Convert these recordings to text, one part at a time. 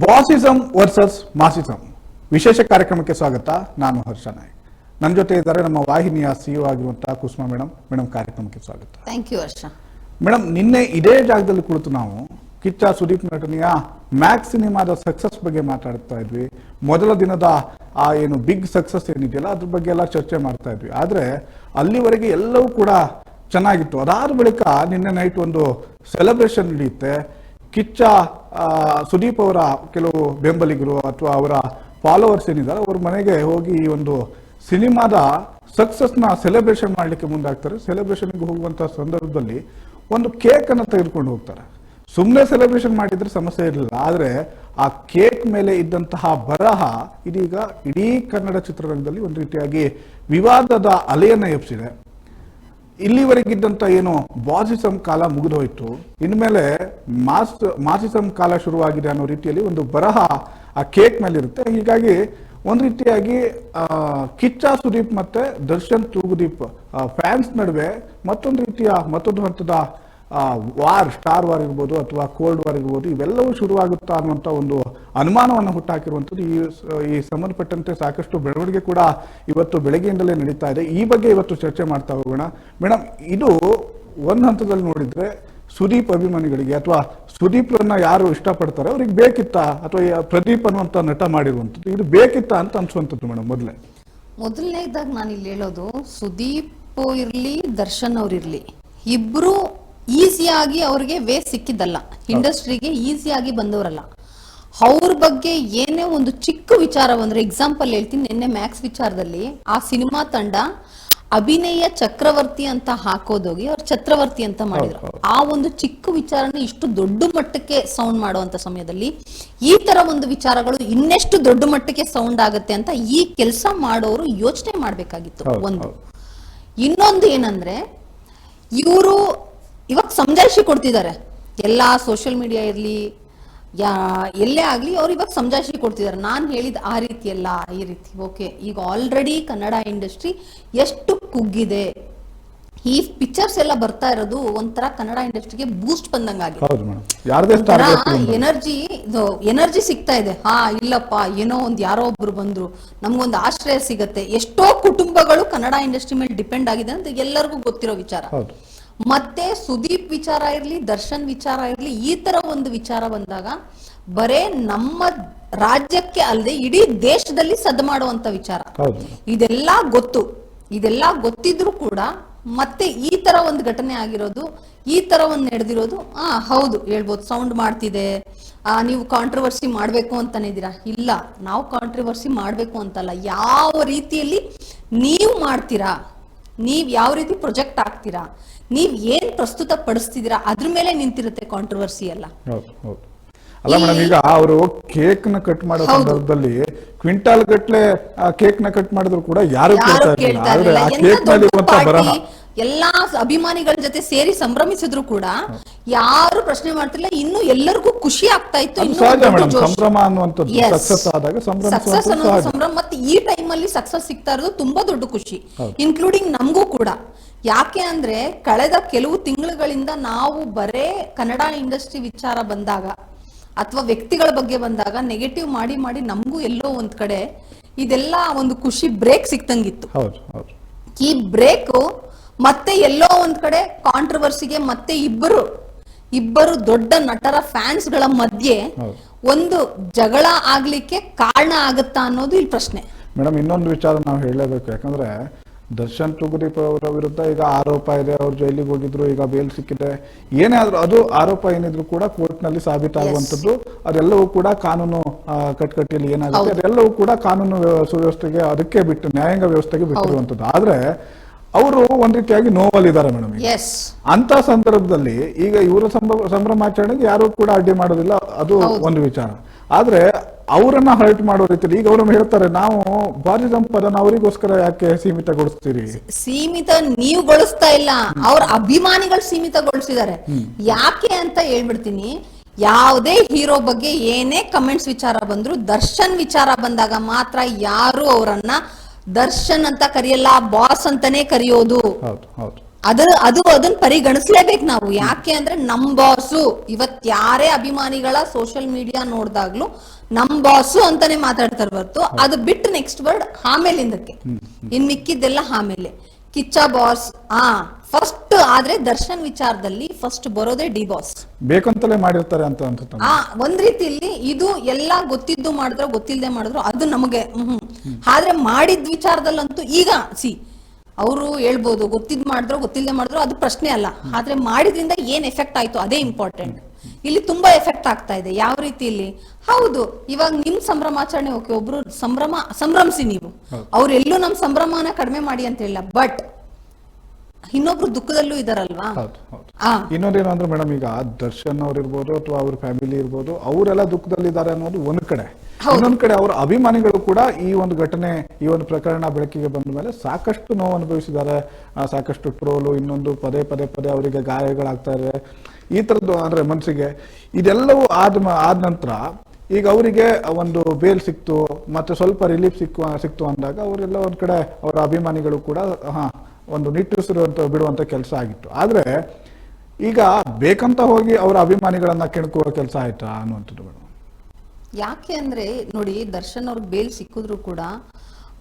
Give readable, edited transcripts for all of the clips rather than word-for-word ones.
ಬಾಸಿಸಂ versus ಮಾಸಿಸಂ ವಿಶೇಷ ಕಾರ್ಯಕ್ರಮಕ್ಕೆ ಸ್ವಾಗತ. ನಾನು ಹರ್ಷ ನಾಯಕ್. ನನ್ನ ಜೊತೆ ಇದ್ದಾರೆ ನಮ್ಮ ವಾಹಿನಿಯ ಸಿಇಒ ಆಗಿರುವಂತಹ ಕುಸುಮಾ ಮೇಡಮ್ ಕಾರ್ಯಕ್ರಮಕ್ಕೆ ಸ್ವಾಗತ. Thank you Harsha. ಮೇಡಮ್, ನಿನ್ನೆ ಇದೇ ಜಾಗದಲ್ಲಿ ಕುಳಿತು ನಾವು ಕಿಚ್ಚ ಸುದೀಪ್ ನಟನೆಯ ಮ್ಯಾಕ್ಸ್ ಸಿನಿಮಾದ ಸಕ್ಸಸ್ ಬಗ್ಗೆ ಮಾತಾಡ್ತಾ ಇದ್ವಿ. ಮೊದಲ ದಿನದ ಆ ಏನು ಬಿಗ್ ಸಕ್ಸಸ್ ಏನಿದೆಯಲ್ಲ ಅದ್ರ ಬಗ್ಗೆ ಎಲ್ಲ ಚರ್ಚೆ ಮಾಡ್ತಾ ಇದ್ವಿ. ಆದ್ರೆ ಅಲ್ಲಿವರೆಗೆ ಎಲ್ಲವೂ ಕೂಡ ಚೆನ್ನಾಗಿತ್ತು. ಅದಾದ ಬಳಿಕ ನಿನ್ನೆ ನೈಟ್ ಒಂದು ಸೆಲೆಬ್ರೇಷನ್ ನಡೆಯುತ್ತೆ. ಕಿಚ್ಚ ಸುದೀಪ್ ಅವರ ಕೆಲವು ಬೆಂಬಲಿಗರು ಅಥವಾ ಅವರ ಫಾಲೋವರ್ಸ್ ಏನಿದ್ದಾರೆ ಅವ್ರ ಮನೆಗೆ ಹೋಗಿ ಈ ಒಂದು ಸಿನಿಮಾದ ಸಕ್ಸಸ್ ನ ಸೆಲೆಬ್ರೇಷನ್ ಮಾಡ್ಲಿಕ್ಕೆ ಮುಂದಾಗ್ತಾರೆ. ಸೆಲೆಬ್ರೇಷನ್ಗೆ ಹೋಗುವಂತಹ ಸಂದರ್ಭದಲ್ಲಿ ಒಂದು ಕೇಕ್ ಅನ್ನು ತೆಗೆದುಕೊಂಡು ಹೋಗ್ತಾರೆ. ಸುಮ್ಮನೆ ಸೆಲೆಬ್ರೇಷನ್ ಮಾಡಿದ್ರೆ ಸಮಸ್ಯೆ ಇರಲಿಲ್ಲ, ಆದ್ರೆ ಆ ಕೇಕ್ ಮೇಲೆ ಇದ್ದಂತಹ ಬರಹ ಇದೀಗ ಇಡೀ ಕನ್ನಡ ಚಿತ್ರರಂಗದಲ್ಲಿ ಒಂದು ರೀತಿಯಾಗಿ ವಿವಾದದ ಅಲೆಯನ್ನ ಎಬ್ಸಿದೆ. ಇಲ್ಲಿವರೆಗಿದ್ದಂತ ಏನು ಬಾಸಿಸಂ ಕಾಲ ಮುಗಿದು ಹೋಯ್ತು, ಇನ್ಮೇಲೆ ಮಾಸಿಸಂ ಕಾಲ ಶುರುವಾಗಿದೆ ಅನ್ನೋ ರೀತಿಯಲ್ಲಿ ಒಂದು ಬರಹ ಆ ಕೇಕ್ ಮೇಲೆ ಇರುತ್ತೆ. ಹೀಗಾಗಿ ಒಂದ್ ರೀತಿಯಾಗಿ ಕಿಚ್ಚ ಸುದೀಪ್ ಮತ್ತೆ ದರ್ಶನ್ ತೂಗುದೀಪ್ ಫ್ಯಾನ್ಸ್ ನಡುವೆ ಮತ್ತೊಂದು ಹಂತದ ವಾರ್, ಸ್ಟಾರ್ ವಾರ್ ಇರ್ಬೋದು ಅಥವಾ ಕೋಲ್ಡ್ ವಾರ್ ಇರ್ಬೋದು, ಇವೆಲ್ಲವೂ ಶುರುವಾಗುತ್ತಾ ಅನ್ನುವಂತ ಒಂದು ಅನುಮಾನವನ್ನು ಹುಟ್ಟಾಕಿರುವಂಥದ್ದು ಈ ಸಂಬಂಧಪಟ್ಟಂತೆ ಸಾಕಷ್ಟು ಬೆಳವಣಿಗೆ ಕೂಡ ಇವತ್ತು ಬೆಳಗ್ಗೆಯಿಂದಲೇ ನಡೀತಾ ಇದೆ. ಈ ಬಗ್ಗೆ ಇವತ್ತು ಚರ್ಚೆ ಮಾಡ್ತಾ ಹೋಗೋಣ. ಮೇಡಮ್, ಇದು ಒಂದ್ ಹಂತದಲ್ಲಿ ನೋಡಿದ್ರೆ ಸುದೀಪ್ ಅಭಿಮಾನಿಗಳಿಗೆ ಅಥವಾ ಸುದೀಪ್ರನ್ನ ಯಾರು ಇಷ್ಟಪಡ್ತಾರೆ ಅವ್ರಿಗೆ ಬೇಕಿತ್ತಾ, ಅಥವಾ ಪ್ರದೀಪ್ ಅನ್ನುವಂತ ನಟ ಮಾಡಿರುವಂಥದ್ದು ಇದು ಬೇಕಿತ್ತಾ ಅಂತ ಅನ್ಸುವಂಥದ್ದು ಮೇಡಮ್? ಮೊದಲನೇದಾಗಿ ನಾನು ಇಲ್ಲಿ ಹೇಳೋದು, ಸುದೀಪ್ ಇರ್ಲಿ ದರ್ಶನ್ ಅವ್ರಿರ್ಲಿ, ಇಬ್ರು ಈಸಿಯಾಗಿ ಅವ್ರಿಗೆ ವೇ ಸಿಕ್ಕಿದ್ದಲ್ಲ, ಇಂಡಸ್ಟ್ರಿಗೆ ಈಸಿಯಾಗಿ ಬಂದವರಲ್ಲ. ಅವ್ರ ಬಗ್ಗೆ ಏನೇ ಒಂದು ಚಿಕ್ಕ ವಿಚಾರ ಬಂದ್ರೆ, ಎಕ್ಸಾಂಪಲ್ ಹೇಳ್ತೀನಿ, ನಿನ್ನೆ ಮ್ಯಾಕ್ಸ್ ವಿಚಾರದಲ್ಲಿ ಆ ಸಿನಿಮಾ ತಂಡ ಅಭಿನಯ ಚಕ್ರವರ್ತಿ ಅಂತ ಹಾಕೋದೋಗಿ ಅವ್ರು ಛತ್ರವರ್ತಿ ಅಂತ ಮಾಡಿದ್ರು. ಆ ಒಂದು ಚಿಕ್ಕ ವಿಚಾರನ ಇಷ್ಟು ದೊಡ್ಡ ಮಟ್ಟಕ್ಕೆ ಸೌಂಡ್ ಮಾಡುವಂತ ಸಮಯದಲ್ಲಿ ಈ ತರ ಒಂದು ವಿಚಾರಗಳು ಇನ್ನೆಷ್ಟು ದೊಡ್ಡ ಮಟ್ಟಕ್ಕೆ ಸೌಂಡ್ ಆಗುತ್ತೆ ಅಂತ ಈ ಕೆಲಸ ಮಾಡೋರು ಯೋಚನೆ ಮಾಡ್ಬೇಕಾಗಿತ್ತು. ಒಂದು ಇನ್ನೊಂದು ಏನಂದ್ರೆ, ಇವರು ಇವಾಗ ಸಮಜಾಯಿಷಿ ಕೊಡ್ತಿದ್ದಾರೆ. ಎಲ್ಲಾ ಸೋಷಿಯಲ್ ಮೀಡಿಯಾ ಇರ್ಲಿ ಎಲ್ಲೇ ಆಗ್ಲಿ, ಅವ್ರು ಇವಾಗ ಸಮಜಾಯಿಷಿ ಕೊಡ್ತಿದ್ದಾರೆ. ನಾನು ಹೇಳಿದ ಆ ರೀತಿ ಅಲ್ಲ, ಈ ರೀತಿ. ಓಕೆ, ಈಗ ಆಲ್ರೆಡಿ ಕನ್ನಡ ಇಂಡಸ್ಟ್ರಿ ಎಷ್ಟು ಕುಗ್ಗಿದೆ. ಈ ಪಿಕ್ಚರ್ಸ್ ಎಲ್ಲ ಬರ್ತಾ ಇರೋದು ಒಂಥರ ಕನ್ನಡ ಇಂಡಸ್ಟ್ರಿಗೆ ಬೂಸ್ಟ್ ಬಂದಂಗಾಗಿದೆ. ಎನರ್ಜಿ ಸಿಗ್ತಾ ಇದೆ. ಇಲ್ಲಪ್ಪ, ಏನೋ ಒಂದ್ ಯಾರೋ ಒಬ್ರು ಬಂದ್ರು, ನಮ್ಗೊಂದು ಆಶ್ರಯ ಸಿಗತ್ತೆ. ಎಷ್ಟೋ ಕುಟುಂಬಗಳು ಕನ್ನಡ ಇಂಡಸ್ಟ್ರಿ ಮೇಲೆ ಡಿಪೆಂಡ್ ಆಗಿದೆ ಅಂತ ಎಲ್ಲರಿಗೂ ಗೊತ್ತಿರೋ ವಿಚಾರ. ಮತ್ತೆ ಸುದೀಪ್ ವಿಚಾರ ಇರ್ಲಿ, ದರ್ಶನ್ ವಿಚಾರ ಇರ್ಲಿ, ಈ ತರ ಒಂದು ವಿಚಾರ ಬಂದಾಗ ಬರೇ ನಮ್ಮ ರಾಜ್ಯಕ್ಕೆ ಅಲ್ಲದೆ ಇಡೀ ದೇಶದಲ್ಲಿ ಸದ್ದು ಮಾಡುವಂತ ವಿಚಾರ. ಇದೆಲ್ಲ ಗೊತ್ತಿದ್ರು ಕೂಡ ಮತ್ತೆ ಈ ತರ ಒಂದು ಘಟನೆ ಆಗಿರೋದು, ಈ ತರ ಒಂದು ನಡೆದಿರೋದು, ಹೌದು ಹೇಳ್ಬೋದು, ಸೌಂಡ್ ಮಾಡ್ತಿದೆ, ನೀವು ಕಾಂಟ್ರವರ್ಸಿ ಮಾಡ್ಬೇಕು ಅಂತಾನೆ ಇದೀರಾ. ಇಲ್ಲ, ನಾವು ಕಾಂಟ್ರವರ್ಸಿ ಮಾಡ್ಬೇಕು ಅಂತಲ್ಲ, ಯಾವ ರೀತಿಯಲ್ಲಿ ನೀವು ಮಾಡ್ತೀರಾ, ನೀವ್ ಯಾವ ರೀತಿ ಪ್ರೊಜೆಕ್ಟ್ ಆಗ್ತೀರಾ, ನೀವ್ ಏನ್ ಪ್ರಸ್ತುತ ಪಡಿಸ್ತಿದ್ದೀರಾ, ಅದ್ರ ಮೇಲೆ ನಿಂತಿರುತ್ತೆ ಕಾಂಟ್ರವರ್ಸಿ ಎಲ್ಲ. ಅಲ್ಲ ಮೇಡಮ್, ಈಗ ಅವರು ಕೇಕ್ ನ ಕಟ್ ಮಾಡೋ ಸಂದರ್ಭದಲ್ಲಿ ಕ್ವಿಂಟಾಲ್ ಗಟ್ಲೆ ಕೇಕ್ ನ ಕಟ್ ಮಾಡಿದ್ರು ಕೂಡ ಯಾರು ಎಲ್ಲಾ ಅಭಿಮಾನಿಗಳ ಜೊತೆ ಸೇರಿ ಸಂಭ್ರಮಿಸಿದ್ರು ಕೂಡ ಯಾರು ಪ್ರಶ್ನೆ ಮಾಡ್ತಿಲ್ಲ. ಇನ್ನು ಎಲ್ಲರಿಗೂ ಖುಷಿ ಆಗ್ತಾ ಇತ್ತು. ಸಂಭ್ರಮ. ಮತ್ತೆ ಈ ಟೈಮ್ ಅಲ್ಲಿ ಸಕ್ಸಸ್ ಸಿಗ್ತಾ ಇರೋದು ತುಂಬಾ ದೊಡ್ಡ ಖುಷಿ, ಇನ್ಕ್ಲೂಡಿಂಗ್ ನಮಗೂ ಕೂಡ. ಯಾಕೆ ಅಂದ್ರೆ ಕಳೆದ ಕೆಲವು ತಿಂಗಳುಗಳಿಂದ ನಾವು ಬರೇ ಕನ್ನಡ ಇಂಡಸ್ಟ್ರಿ ವಿಚಾರ ಬಂದಾಗ ಅಥವಾ ವ್ಯಕ್ತಿಗಳ ಬಗ್ಗೆ ಬಂದಾಗ ನೆಗೆಟಿವ್ ಮಾಡಿ ಮಾಡಿ ನಮಗೂ ಎಲ್ಲೋ ಒಂದ್ ಕಡೆ ಇದೆಲ್ಲ ಒಂದು ಖುಷಿ ಬ್ರೇಕ್ ಸಿಕ್ತಂಗಿತ್ತು. ಈ ಬ್ರೇಕ್ ಮತ್ತೆ ಎಲ್ಲೋ ಒಂದ್ ಕಡೆ ಕಾಂಟ್ರವರ್ಸಿಗೆ ಮತ್ತೆ ಇಬ್ಬರು ದೊಡ್ಡ ನಟರ ಫ್ಯಾನ್ಸ್ ಗಳ ಮಧ್ಯೆ ಒಂದು ಜಗಳ ಆಗ್ಲಿಕ್ಕೆ ಕಾರಣ ಆಗುತ್ತಾ ಅನ್ನೋದು ಇಲ್ಲಿ ಪ್ರಶ್ನೆ. ಮೇಡಮ್, ಇನ್ನೊಂದು ವಿಚಾರ ನಾವು ಹೇಳಲೇಬೇಕು. ಯಾಕಂದ್ರೆ ದರ್ಶನ್ ತೂಗುದೀಪ್ ಅವರ ವಿರುದ್ಧ ಈಗ ಆರೋಪ ಇದೆ, ಅವ್ರು ಜೈಲಿಗೆ ಹೋಗಿದ್ರು, ಈಗ ಬೇಲ್ ಸಿಕ್ಕಿದೆ. ಏನೇ ಆದ್ರೂ ಅದು ಆರೋಪ ಏನಿದ್ರು ಕೂಡ ಕೋರ್ಟ್ ನಲ್ಲಿ ಸಾಬೀತಾಗುವಂತದ್ದು. ಅದೆಲ್ಲವೂ ಕೂಡ ಕಾನೂನು ಕಟ್ಕಟ್ಟಿಯಲ್ಲಿ ಏನಾಗುತ್ತೆ ಅದೆಲ್ಲವೂ ಕೂಡ ಕಾನೂನು ಸುವ್ಯವಸ್ಥೆಗೆ ಅದಕ್ಕೆ ಬಿಟ್ಟು, ನ್ಯಾಯಾಂಗ ವ್ಯವಸ್ಥೆಗೆ ಬಿಟ್ಟಿರುವಂತದ್ದು. ಆದ್ರೆ ಅವರು ಒಂದ್ ರೀತಿಯಾಗಿ ನೋವಲ್ಲಿದ್ದಾರೆ ಮೇಡಮ್. ಅಂತ ಸಂದರ್ಭದಲ್ಲಿ ಈಗ ಇವರ ಸಂಭ್ರಮಾಚರಣೆಗೆ ಯಾರು ಕೂಡ ಅಡ್ಡಿ ಮಾಡೋದಿಲ್ಲ, ಅದು ಒಂದು ವಿಚಾರ. ಆದ್ರೆ ಅವರನ್ನ ಹರ್ಟ್ ಮಾಡೋ ರೀತಿಯಲ್ಲಿ ಈಗ ಅವರು ಹೇಳ್ತಾರೆ, ನಾವು ಬಾಸಿಸಂ ಪದನ ಅವರಿಗೋಸ್ಕರ ಯಾಕೆ ಸೀಮಿತಗೊಳಿಸ್ತೀರಿ? ನೀವುಗೊಳಿಸ್ತಾ ಇಲ್ಲ, ಅವ್ರ ಅಭಿಮಾನಿಗಳು ಸೀಮಿತಗೊಳಿಸಿದ್ದಾರೆ. ಯಾಕೆ ಅಂತ ಹೇಳ್ಬಿಡ್ತೀನಿ. ಯಾವುದೇ ಹೀರೋ ಬಗ್ಗೆ ಏನೇ ಕಮೆಂಟ್ಸ್ ವಿಚಾರ ಬಂದ್ರು, ದರ್ಶನ್ ವಿಚಾರ ಬಂದಾಗ ಮಾತ್ರ ಯಾರು ಅವರನ್ನ ದರ್ಶನ್ ಅಂತ ಕರೆಯಲ್ಲ, ಬಾಸ್ ಅಂತಾನೆ ಕರೆಯೋದು. ಅದನ್ನ ಪರಿಗಣಿಸ್ಲೇಬೇಕು ನಾವು. ಯಾಕೆ ಅಂದ್ರೆ ನಮ್ ಬಾಸು ಇವತ್ ಯಾರೇ ಅಭಿಮಾನಿಗಳ ಸೋಷಿಯಲ್ ಮೀಡಿಯಾ ನೋಡ್ದಾಗ್ಲೂ ನಮ್ ಬಾಸು ಅಂತಾನೆ ಮಾತಾಡ್ತಾರೆ ಹೊರತು ಅದು ಬಿಟ್ಟು ನೆಕ್ಸ್ಟ್ ವರ್ಡ್ ಆಮೇಲಿಂದಕ್ಕೆ, ಇನ್ ಮಿಕ್ಕಿದ್ದೆಲ್ಲ ಆಮೇಲೆ. ಕಿಚ್ಚ ಬಾಸ್ ಫಸ್ಟ್, ಆದ್ರೆ ದರ್ಶನ್ ವಿಚಾರದಲ್ಲಿ ಫಸ್ಟ್ ಬರೋದೇ ಡಿ ಬಾಸ್. ಬೇಕಂತಲೇ ಮಾಡಿರ್ತಾರೆ ಅಂತ ಅನ್ಸುತ್ತೆ. ಒಂದ್ ರೀತಿಯಲ್ಲಿ ಇದು ಎಲ್ಲಾ ಗೊತ್ತಿದ್ದು ಮಾಡಿದ್ರು ಗೊತ್ತಿಲ್ಲದೆ ಮಾಡಿದ್ರು ಅದು ನಮಗೆ ಆದ್ರೆ ಮಾಡಿದ ವಿಚಾರದಲ್ಲಂತೂ ಈಗ ಅವರು ಹೇಳ್ಬೋದು ಗೊತ್ತಿದ್ ಮಾಡಿದ್ರು ಗೊತ್ತಿಲ್ಲದೆ ಮಾಡಿದ್ರು ಅದು ಪ್ರಶ್ನೆ ಅಲ್ಲ, ಆದ್ರೆ ಮಾಡಿದ್ರಿಂದ ಏನ್ ಎಫೆಕ್ಟ್ ಆಯ್ತು ಅದೇ ಇಂಪಾರ್ಟೆಂಟ್. ಇಲ್ಲಿ ತುಂಬಾ ಎಫೆಕ್ಟ್ ಆಗ್ತಾ ಇದೆ. ಯಾವ ರೀತಿಯಲ್ಲಿ? ಹೌದು, ಇವಾಗ ನಿಮ್ ಸಂಭ್ರಮಾಚರಣೆ ಓಕೆ, ಒಬ್ರು ಸಂಭ್ರಮಿಸಿ ನೀವು, ಅವ್ರೆಲ್ಲೂ ನಮ್ ಸಂಭ್ರಮನ ಕಡಿಮೆ ಮಾಡಿ ಅಂತ ಹೇಳಿಲ್ಲ, ಬಟ್ ಇನ್ನೊಬ್ರು ದುಃಖದಲ್ಲೂ ಇದಾರಲ್ವಾ. ಇನ್ನೊಂದೇನು ಅಂದ್ರೆ ಮೇಡಮ್, ಈಗ ದರ್ಶನ್ ಅವ್ರು ಇರ್ಬೋದು ಅಥವಾ ಅವ್ರ ಫ್ಯಾಮಿಲಿ ಇರ್ಬೋದು, ಅವರೆಲ್ಲ ದುಃಖದಲ್ಲಿದ್ದಾರೆ ಅನ್ನೋದು ಒಂದ್ ಕಡೆ. ಇನ್ನೊಂದ್ ಕಡೆ ಅವರ ಅಭಿಮಾನಿಗಳು ಕೂಡ ಈ ಒಂದು ಘಟನೆ, ಈ ಒಂದು ಪ್ರಕರಣ ಬೆಳಕಿಗೆ ಬಂದ ಮೇಲೆ ಸಾಕಷ್ಟು ನೋವು ಅನುಭವಿಸಿದ್ದಾರೆ, ಸಾಕಷ್ಟು ಟ್ರೋಲು, ಇನ್ನೊಂದು ಪದೇ ಪದೇ ಪದೇ ಅವರಿಗೆ ಗಾಯಗಳಾಗ್ತಾ ಇದೆ, ಈ ತರದ್ದು ಅಂದ್ರೆ ಮನಸ್ಸಿಗೆ. ಇದೆಲ್ಲವೂ ಆದ ನಂತರ ಈಗ ಅವರಿಗೆ ಒಂದು ಬೇಲ್ ಸಿಕ್ತು, ಮತ್ತೆ ಸ್ವಲ್ಪ ರಿಲೀಫ್ ಸಿಕ್ತು ಅಂದಾಗ ಅವರೆಲ್ಲ ಒಂದ್ ಕಡೆ ಅವರ ಅಭಿಮಾನಿಗಳು ಕೂಡ ಒಂದು ನಿಟ್ಟುಸಿರುವಂತ ಬಿಡುವಂತ ಕೆಲಸ ಆಗಿತ್ತು. ಆದ್ರೆ ಈಗ ಬೇಕಂತ ಹೋಗಿ ಅವರ ಅಭಿಮಾನಿಗಳನ್ನ ಕೆಣಕುವ ಕೆಲಸ ಆಯ್ತಾ ಅನ್ನುವಂಥದ್ದು ಮೇಡಮ್. ಯಾಕೆ ಅಂದ್ರೆ ನೋಡಿ, ದರ್ಶನ್ ಅವ್ರಿಗೆ ಬೇಲ್ ಸಿಕ್ಕಿದ್ರು ಕೂಡ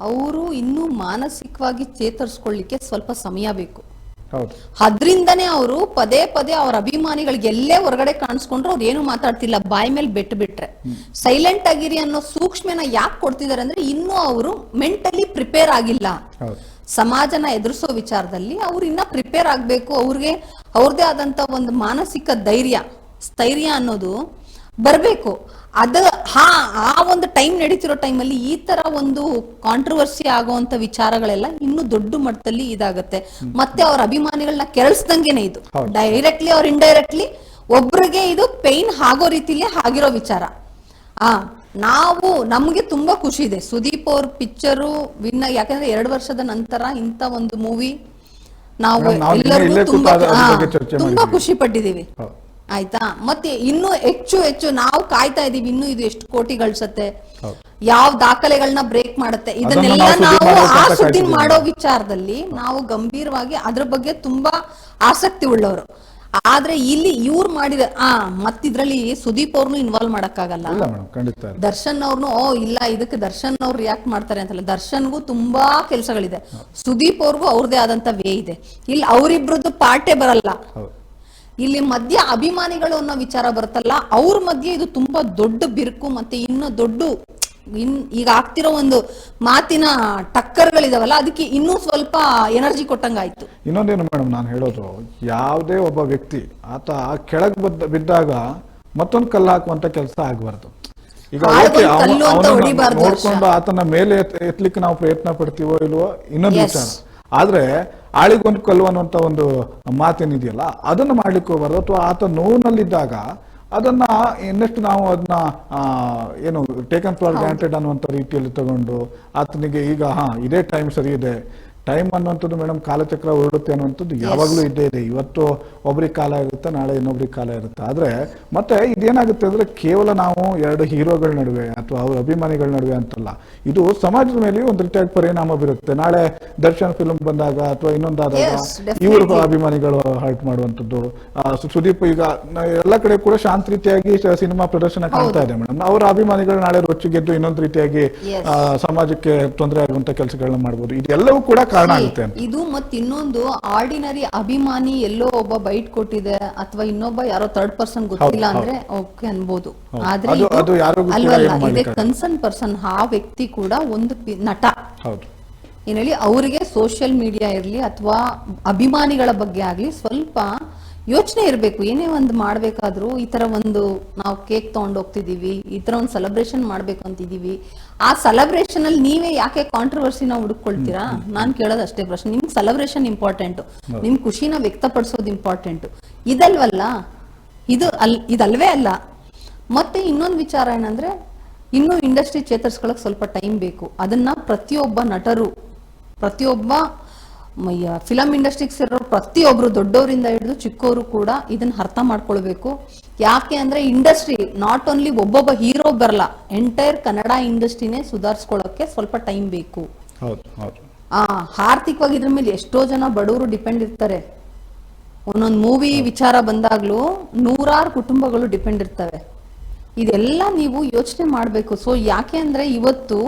ಅವರು ಇನ್ನೂ ಮಾನಸಿಕವಾಗಿ ಚೇತರಿಸ್ಕೊಳ್ಳಿಕ್ಕೆ ಸ್ವಲ್ಪ ಸಮಯ ಬೇಕು. ಅದ್ರಿಂದನೇ ಅವರು ಪದೇ ಪದೇ ಅವ್ರ ಅಭಿಮಾನಿಗಳಿಗೆ ಎಲ್ಲೇ ಹೊರಗಡೆ ಕಾಣಿಸ್ಕೊಂಡ್ರು ಅವ್ರು ಏನು ಮಾತಾಡ್ತಿಲ್ಲ, ಬಾಯಿ ಮೇಲೆ ಬಿಟ್ರೆ ಸೈಲೆಂಟ್ ಆಗಿರಿ ಅನ್ನೋ ಸೂಕ್ಷ್ಮನ ಯಾಕೆ ಕೊಡ್ತಿದ್ದಾರೆ ಅಂದ್ರೆ ಇನ್ನೂ ಅವರು ಮೆಂಟಲಿ ಪ್ರಿಪೇರ್ ಆಗಿಲ್ಲ. ಸಮಾಜನ ಎದುರಿಸೋ ವಿಚಾರದಲ್ಲಿ ಅವ್ರು ಇನ್ನ ಪ್ರಿಪೇರ್ ಆಗ್ಬೇಕು. ಅವ್ರಿಗೆ ಅವ್ರದೇ ಆದಂತ ಒಂದು ಮಾನಸಿಕ ಸ್ಥೈರ್ಯ ಅನ್ನೋದು ಬರ್ಬೇಕು. ಆ ಒಂದು ಟೈಮ್ ನಡೀತಿರೋ ಟೈಮಲ್ಲಿ ಈ ತರ ಒಂದು ಕಾಂಟ್ರವರ್ಸಿ ಆಗುವಂತ ವಿಚಾರಗಳೆಲ್ಲ ಇನ್ನು ದೊಡ್ಡ ಮಟ್ಟದಲ್ಲಿ ಇದಾಗತ್ತೆ. ಮತ್ತೆ ಅವ್ರ ಅಭಿಮಾನಿಗಳನ್ನ ಕೆರಳಿಸ್ದಂಗೆನೆ ಇದು ಡೈರೆಕ್ಟ್ಲಿ ಅವ್ರ ಇಂಡೈರೆಕ್ಟ್ಲಿ ಒಬ್ರಿಗೆ ಇದು ಪೈನ್ ಆಗೋ ರೀತಿಲೇ ಆಗಿರೋ ವಿಚಾರ. ನಮ್ಗೆ ತುಂಬಾ ಖುಷಿ ಇದೆ ಸುದೀಪ್ ಅವ್ರ ಪಿಕ್ಚರು ವಿನ್, ಯಾಕಂದ್ರೆ 2 ವರ್ಷದ ನಂತರ ಇಂತ ಒಂದು ಮೂವಿ ನಾವು ಎಲ್ಲರಿಗೂ ತುಂಬಾ ಖುಷಿ ಪಟ್ಟಿದೀವಿ. ಆಯ್ತಾ, ಮತ್ತೆ ಇನ್ನು ಹೆಚ್ಚು ನಾವು ಕಾಯ್ತಾ ಇದೀವಿ, ಇನ್ನು ಇದು ಎಷ್ಟು ಕೋಟಿ ಗಳಿಸತ್ತೆ, ಯಾವ ದಾಖಲೆಗಳನ್ನ ಬ್ರೇಕ್ ಮಾಡುತ್ತೆ, ಇದನ್ನೆಲ್ಲ ನಾವು ಆ ಸುದ್ದಿ ಮಾಡೋ ವಿಚಾರದಲ್ಲಿ ನಾವು ಗಂಭೀರವಾಗಿ ಅದ್ರ ಬಗ್ಗೆ ತುಂಬಾ ಆಸಕ್ತಿ ಉಳ್ಳವರು. ಆದ್ರೆ ಇಲ್ಲಿ ಇವ್ರು ಮಾಡಿದ ಮತ್ತಿದ್ರಲ್ಲಿ ಸುದೀಪ್ ಅವ್ರನ್ನು ಇನ್ವಾಲ್ವ್ ಮಾಡಕ್ಕಾಗಲ್ಲ, ದರ್ಶನ್ ಅವ್ರನ್ನು ಇಲ್ಲ ಇದಕ್ಕೆ ದರ್ಶನ್ ಅವ್ರು ರಿಯಾಕ್ಟ್ ಮಾಡ್ತಾರೆ ಅಂತಲ್ಲ. ದರ್ಶನ್ಗೂ ತುಂಬಾ ಕೆಲಸಗಳಿದೆ, ಸುದೀಪ್ ಅವ್ರಿಗೂ ಅವ್ರದೇ ಆದಂತ ವೇ ಇದೆ. ಇಲ್ಲಿ ಅವರಿಬ್ರದ್ದು ಪಾರ್ಟೇ ಬರಲ್ಲ, ಇಲ್ಲಿ ಮಧ್ಯ ಅಭಿಮಾನಿಗಳು ಅನ್ನೋ ವಿಚಾರ ಬರುತ್ತಲ್ಲ, ಅವ್ರ ಮಧ್ಯೆ ಇದು ತುಂಬಾ ದೊಡ್ಡ ಬಿರುಕು. ಮತ್ತೆ ಇನ್ನು ಈಗ ಆಗ್ತಿರೋ ಒಂದು ಮಾತಿನ ಟಕ್ಕರ್ಗಳಿದಾವಲ್ಲ, ಅದಕ್ಕೆ ಇನ್ನೂ ಸ್ವಲ್ಪ ಎನರ್ಜಿ ಕೊಟ್ಟಂಗಾಯ್ತು. ಇನ್ನೊಂದೇನು ಮೇಡಮ್ ನಾನು ಹೇಳೋದು, ಯಾವುದೇ ಒಬ್ಬ ವ್ಯಕ್ತಿ ಆತ ಕೆಳಗ್ ಬಿದ್ದಾಗ ಮತ್ತೊಂದು ಕಲ್ಲು ಹಾಕುವಂತ ಕೆಲಸ ಆಗಬಾರ್ದು. ಈಗ ನೋಡ್ಕೊಂಡು ಆತನ ಮೇಲೆ ಎತ್ತಲಿಕ್ಕೆ ನಾವು ಪ್ರಯತ್ನ ಪಡ್ತೀವೋ ಇಲ್ವೋ ಇನ್ನೊಂದು ವಿಚಾರ. ಆದ್ರೆ ಆಳಿಗೊಂದು ಕಲ್ಲು ಅನ್ನುವಂತ ಒಂದು ಮಾತೇನಿದೆಯಲ್ಲ, ಅದನ್ನ ಮಾಡ್ಲಿಕ್ಕೆ ಹೋಗ್ಬಾರ್ದು. ಅಥವಾ ಆತ ನೋವಿನಲ್ಲಿದ್ದಾಗ ಅದನ್ನ ಇನ್ನಷ್ಟು ನಾವು ಅದನ್ನ ಏನು ಟೇಕನ್ ಫಾರ್ ಗ್ರಾಂಟೆಡ್ ಅನ್ನುವಂಥ ರೀತಿಯಲ್ಲಿ ತಗೊಂಡು ಆತನಿಗೆ ಈಗ ಇದೇ ಟೈಮ್ ಸರಿ ಇದೆ, ಟೈಮ್ ಅನ್ನುವಂಥದ್ದು ಮೇಡಮ್ ಕಾಲಚಕ್ರ ಹೊರಡುತ್ತೆ ಅನ್ನುವಂಥದ್ದು ಯಾವಾಗಲೂ ಇದ್ದೇ ಇದೆ. ಇವತ್ತು ಒಬ್ರಿಗೆ ಕಾಲ ಇರುತ್ತೆ, ನಾಳೆ ಇನ್ನೊಬ್ರಿಗೆ ಕಾಲ ಇರುತ್ತೆ. ಆದ್ರೆ ಮತ್ತೆ ಇದೇನಾಗುತ್ತೆ ಅಂದ್ರೆ ಕೇವಲ ನಾವು 2 ಹೀರೋಗಳ ನಡುವೆ ಅಥವಾ ಅವ್ರ ಅಭಿಮಾನಿಗಳ ನಡುವೆ ಅಂತಲ್ಲ, ಇದು ಸಮಾಜದ ಮೇಲೆ ಒಂದು ರೀತಿಯಾಗಿ ಪರಿಣಾಮ ಬೀರುತ್ತೆ. ನಾಳೆ ದರ್ಶನ್ ಫಿಲ್ಮ್ ಬಂದಾಗ ಅಥವಾ ಇನ್ನೊಂದಾದಾಗ ಇವ್ರ ಅಭಿಮಾನಿಗಳು ಹರ್ಟ್ ಮಾಡುವಂಥದ್ದು. ಸುದೀಪ್ ಈಗ ಎಲ್ಲ ಕಡೆ ಕೂಡ ಶಾಂತ ರೀತಿಯಾಗಿ ಸಿನಿಮಾ ಪ್ರದರ್ಶನ ಕಾಣ್ತಾ ಇದೆ ಮೇಡಮ್. ಅವರ ಅಭಿಮಾನಿಗಳು ನಾಳೆ ರೊಚ್ಚಿಗೆದ್ದು ಇನ್ನೊಂದು ರೀತಿಯಾಗಿ ಸಮಾಜಕ್ಕೆ ತೊಂದರೆ ಆಗುವಂತ ಕೆಲಸಗಳನ್ನ ಮಾಡ್ಬೋದು. ಇದೆಲ್ಲವೂ ಕೂಡ ಕಾರಣ ಆಗುತ್ತೆ. ಇದು ಮತ್ತೆ ಇನ್ನೊಂದು ಆರ್ಡಿನರಿ ಅಭಿಮಾನಿ ಎಲ್ಲೋ ಒಬ್ಬ ಬೈಟ್ ಕೊಟ್ಟಿದೆ ಅಥವಾ ಇನ್ನೊಬ್ಬ ಯಾರೋ ಥರ್ಡ್ ಪರ್ಸನ್ ಗೊತ್ತಿಲ್ಲ ಅಂದ್ರೆ ಓಕೆ ಅನ್ಬೋದು. ಆದ್ರೆ ಅಲ್ವಲ್ಲ, ಇದೆ ಕನ್ಸರ್ನ್ ಪರ್ಸನ್, ಆ ವ್ಯಕ್ತಿ ಕೂಡ ಒಂದು ನಟ. ಏನ್ ಹೇಳಿ, ಅವರಿಗೆ ಸೋಷಿಯಲ್ ಮೀಡಿಯಾ ಇರ್ಲಿ ಅಥವಾ ಅಭಿಮಾನಿಗಳ ಬಗ್ಗೆ ಆಗ್ಲಿ ಸ್ವಲ್ಪ ಯೋಚನೆ ಇರ್ಬೇಕು. ಏನೇ ಒಂದು ಮಾಡ್ಬೇಕಾದ್ರೂ ಈ ತರ ಒಂದು ನಾವು ಕೇಕ್ ತಗೊಂಡು ಹೋಗ್ತಿದೀವಿ, ಈ ತರ ಒಂದು ಸೆಲೆಬ್ರೇಷನ್ ಮಾಡ್ಬೇಕು ಅಂತಿದೀವಿ, ಆ ಸೆಲೆಬ್ರೇಷನ್ ಅಲ್ಲಿ ನೀವೇ ಯಾಕೆ ಕಾಂಟ್ರವರ್ಸಿನ ಹುಡುಕೊಳ್ತೀರಾ? ನಾನ್ ಕೇಳೋದು ಅಷ್ಟೇ ಪ್ರಶ್ನೆ. ನಿಮ್ಗೆ ಸೆಲೆಬ್ರೇಷನ್ ಇಂಪಾರ್ಟೆಂಟ್, ನಿಮ್ ಖುಷಿನ ವ್ಯಕ್ತಪಡಿಸೋದು ಇಂಪಾರ್ಟೆಂಟ್, ಇದಲ್ವಲ್ಲ, ಇದಲ್ವೇ ಅಲ್ಲ. ಮತ್ತೆ ಇನ್ನೊಂದು ವಿಚಾರ ಏನಂದ್ರೆ, ಇನ್ನು ಇಂಡಸ್ಟ್ರಿ ಚೇತರಿಸ್ಕೊಳಕ್ ಸ್ವಲ್ಪ ಟೈಮ್ ಬೇಕು. ಅದನ್ನ ಪ್ರತಿಯೊಬ್ಬ ನಟರು, ಪ್ರತಿಯೊಬ್ಬ ಫಿಲಂ ಇಂಡಸ್ಟ್ರಿಗೆ ಸೇರೋ ಪ್ರತಿಯೊಬ್ರು ದೊಡ್ಡವರಿಂದ ಹಿಡಿದು ಚಿಕ್ಕವರು ಕೂಡ ಇದನ್ನ ಅರ್ಥ ಮಾಡ್ಕೊಳ್ಬೇಕು. ಯಾಕೆ ಅಂದ್ರೆ ಇಂಡಸ್ಟ್ರಿ ನಾಟ್ ಓನ್ಲಿ ಒಬ್ಬೊಬ್ಬ ಹೀರೋ ಬರಲ್ಲ, ಎಂಟೈರ್ ಕನ್ನಡ ಇಂಡಸ್ಟ್ರಿನೇ ಸುಧಾರಿಸ್ಕೊಳ್ಳೋಕೆ ಸ್ವಲ್ಪ ಟೈಮ್ ಬೇಕು. ಆರ್ಥಿಕವಾಗಿ ಇದ್ರ ಮೇಲೆ ಎಷ್ಟೋ ಜನ ಬಡವರು ಡಿಪೆಂಡ್ ಇರ್ತಾರೆ. ಒಂದೊಂದು ಮೂವಿ ವಿಚಾರ ಬಂದಾಗ್ಲೂ ನೂರಾರು ಕುಟುಂಬಗಳು ಡಿಪೆಂಡ್ ಇರ್ತವೆ. ಇದೆಲ್ಲ ನೀವು ಯೋಚನೆ ಮಾಡಬೇಕು. ಸೊ ಯಾಕೆ ಅಂದ್ರೆ ಇವತ್ತು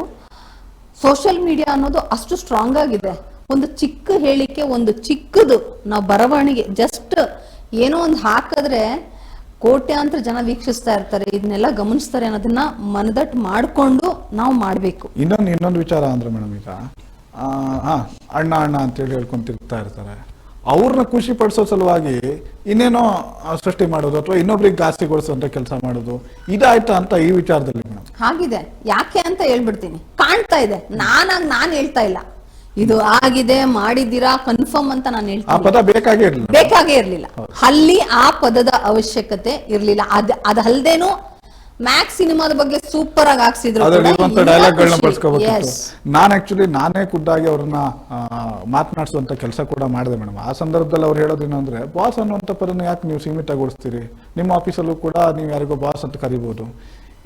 ಸೋಷಿಯಲ್ ಮೀಡಿಯಾ ಅನ್ನೋದು ಅಷ್ಟು ಸ್ಟ್ರಾಂಗ್ ಆಗಿದೆ. ಒಂದು ಚಿಕ್ಕ ಹೇಳಿಕೆ, ಒಂದು ಚಿಕ್ಕದು ನಾವು ಬರವಣಿಗೆ ಜಸ್ಟ್ ಏನೋ ಒಂದು ಹಾಕಿದ್ರೆ ಕೋಟ್ಯಾಂತರ ಜನ ವೀಕ್ಷಿಸ್ತಾ ಇರ್ತಾರೆ, ಇದನ್ನೆಲ್ಲ ಗಮನಿಸ್ತಾರೆ ಅನ್ನೋದನ್ನ ಮನದಟ್ಟು ಮಾಡಿಕೊಂಡು ನಾವು ಮಾಡಬೇಕು. ಇನ್ನೊಂದು ವಿಚಾರ ಅಂದ್ರೆ ಮೇಡಮ್, ಈಗ ಅಣ್ಣ ಅಣ್ಣ ಅಂತೇಳಿ ಹೇಳ್ಕೊಂತಿರ್ತಾ ಇರ್ತಾರೆ. ಅವ್ರನ್ನ ಖುಷಿ ಪಡಿಸೋ ಸಲುವಾಗಿ ಇನ್ನೇನೋ ಸೃಷ್ಟಿ ಮಾಡೋದು ಅಥವಾ ಇನ್ನೊಬ್ರಿಗೆ ಘಾಸಿಗೊಳಿಸುವಂತ ಕೆಲಸ ಮಾಡೋದು ಇದಾಯ್ತಾ ಅಂತ ಈ ವಿಚಾರದಲ್ಲಿ ಮೇಡಮ್ ಆಗಿದೆ. ಯಾಕೆ ಅಂತ ಹೇಳ್ಬಿಡ್ತೀನಿ. ಕಾಣ್ತಾ ಇದೆ, ನಾನ್ ಹೇಳ್ತಾ ಇಲ್ಲ ಇದು ಆಗಿದೆ ಮಾಡಿದ್ದೀರಾ ಕನ್ಫರ್ಮ್ ಅಂತ ನಾನು ಆ ಹೇಳ್ತೀನಿ. ಪದ ಬೇಕಾಗೇ ಇರ್ಲಿಲ್ಲ ಅಲ್ಲಿ ಆ ಪದದ ಅವಶ್ಯಕತೆ ಇರ್ಲಿಲ್ಲ. ಅದಲ್ದೇನು ಮ್ಯಾಕ್ಸ್ ಸಿನಿಮಾದ ಬಗ್ಗೆ ಸೂಪರ್ ಆಗಿ ಹಾಕ್ಸಿದ್ರು. ಡೈಲಾಗ್ ಗಳನ್ನ ಬಳಸ್ಕೋಬೇಕಿತ್ತು. ನಾನೇ ಖುದ್ದಾಗಿ ಅವ್ರನ್ನ ಮಾತನಾಡಿಸುವಂತ ಕೆಲಸ ಕೂಡ ಮಾಡಿದೆ ಮೇಡಮ್. ಆ ಸಂದರ್ಭದಲ್ಲಿ ಅವ್ರು ಹೇಳೋದೇನು ಅಂದ್ರೆ, ಬಾಸ್ ಅನ್ನುವಂತ ಪದನ ಯಾಕೆ ನೀವು ಸೀಮಿತಗೊಳಿಸ್ತೀರಿ, ನಿಮ್ಮ ಆಫೀಸಲ್ಲೂ ಕೂಡ ನೀವು ಯಾರಿಗೋ ಬಾಸ್ ಅಂತ ಕರಿಬಹುದು,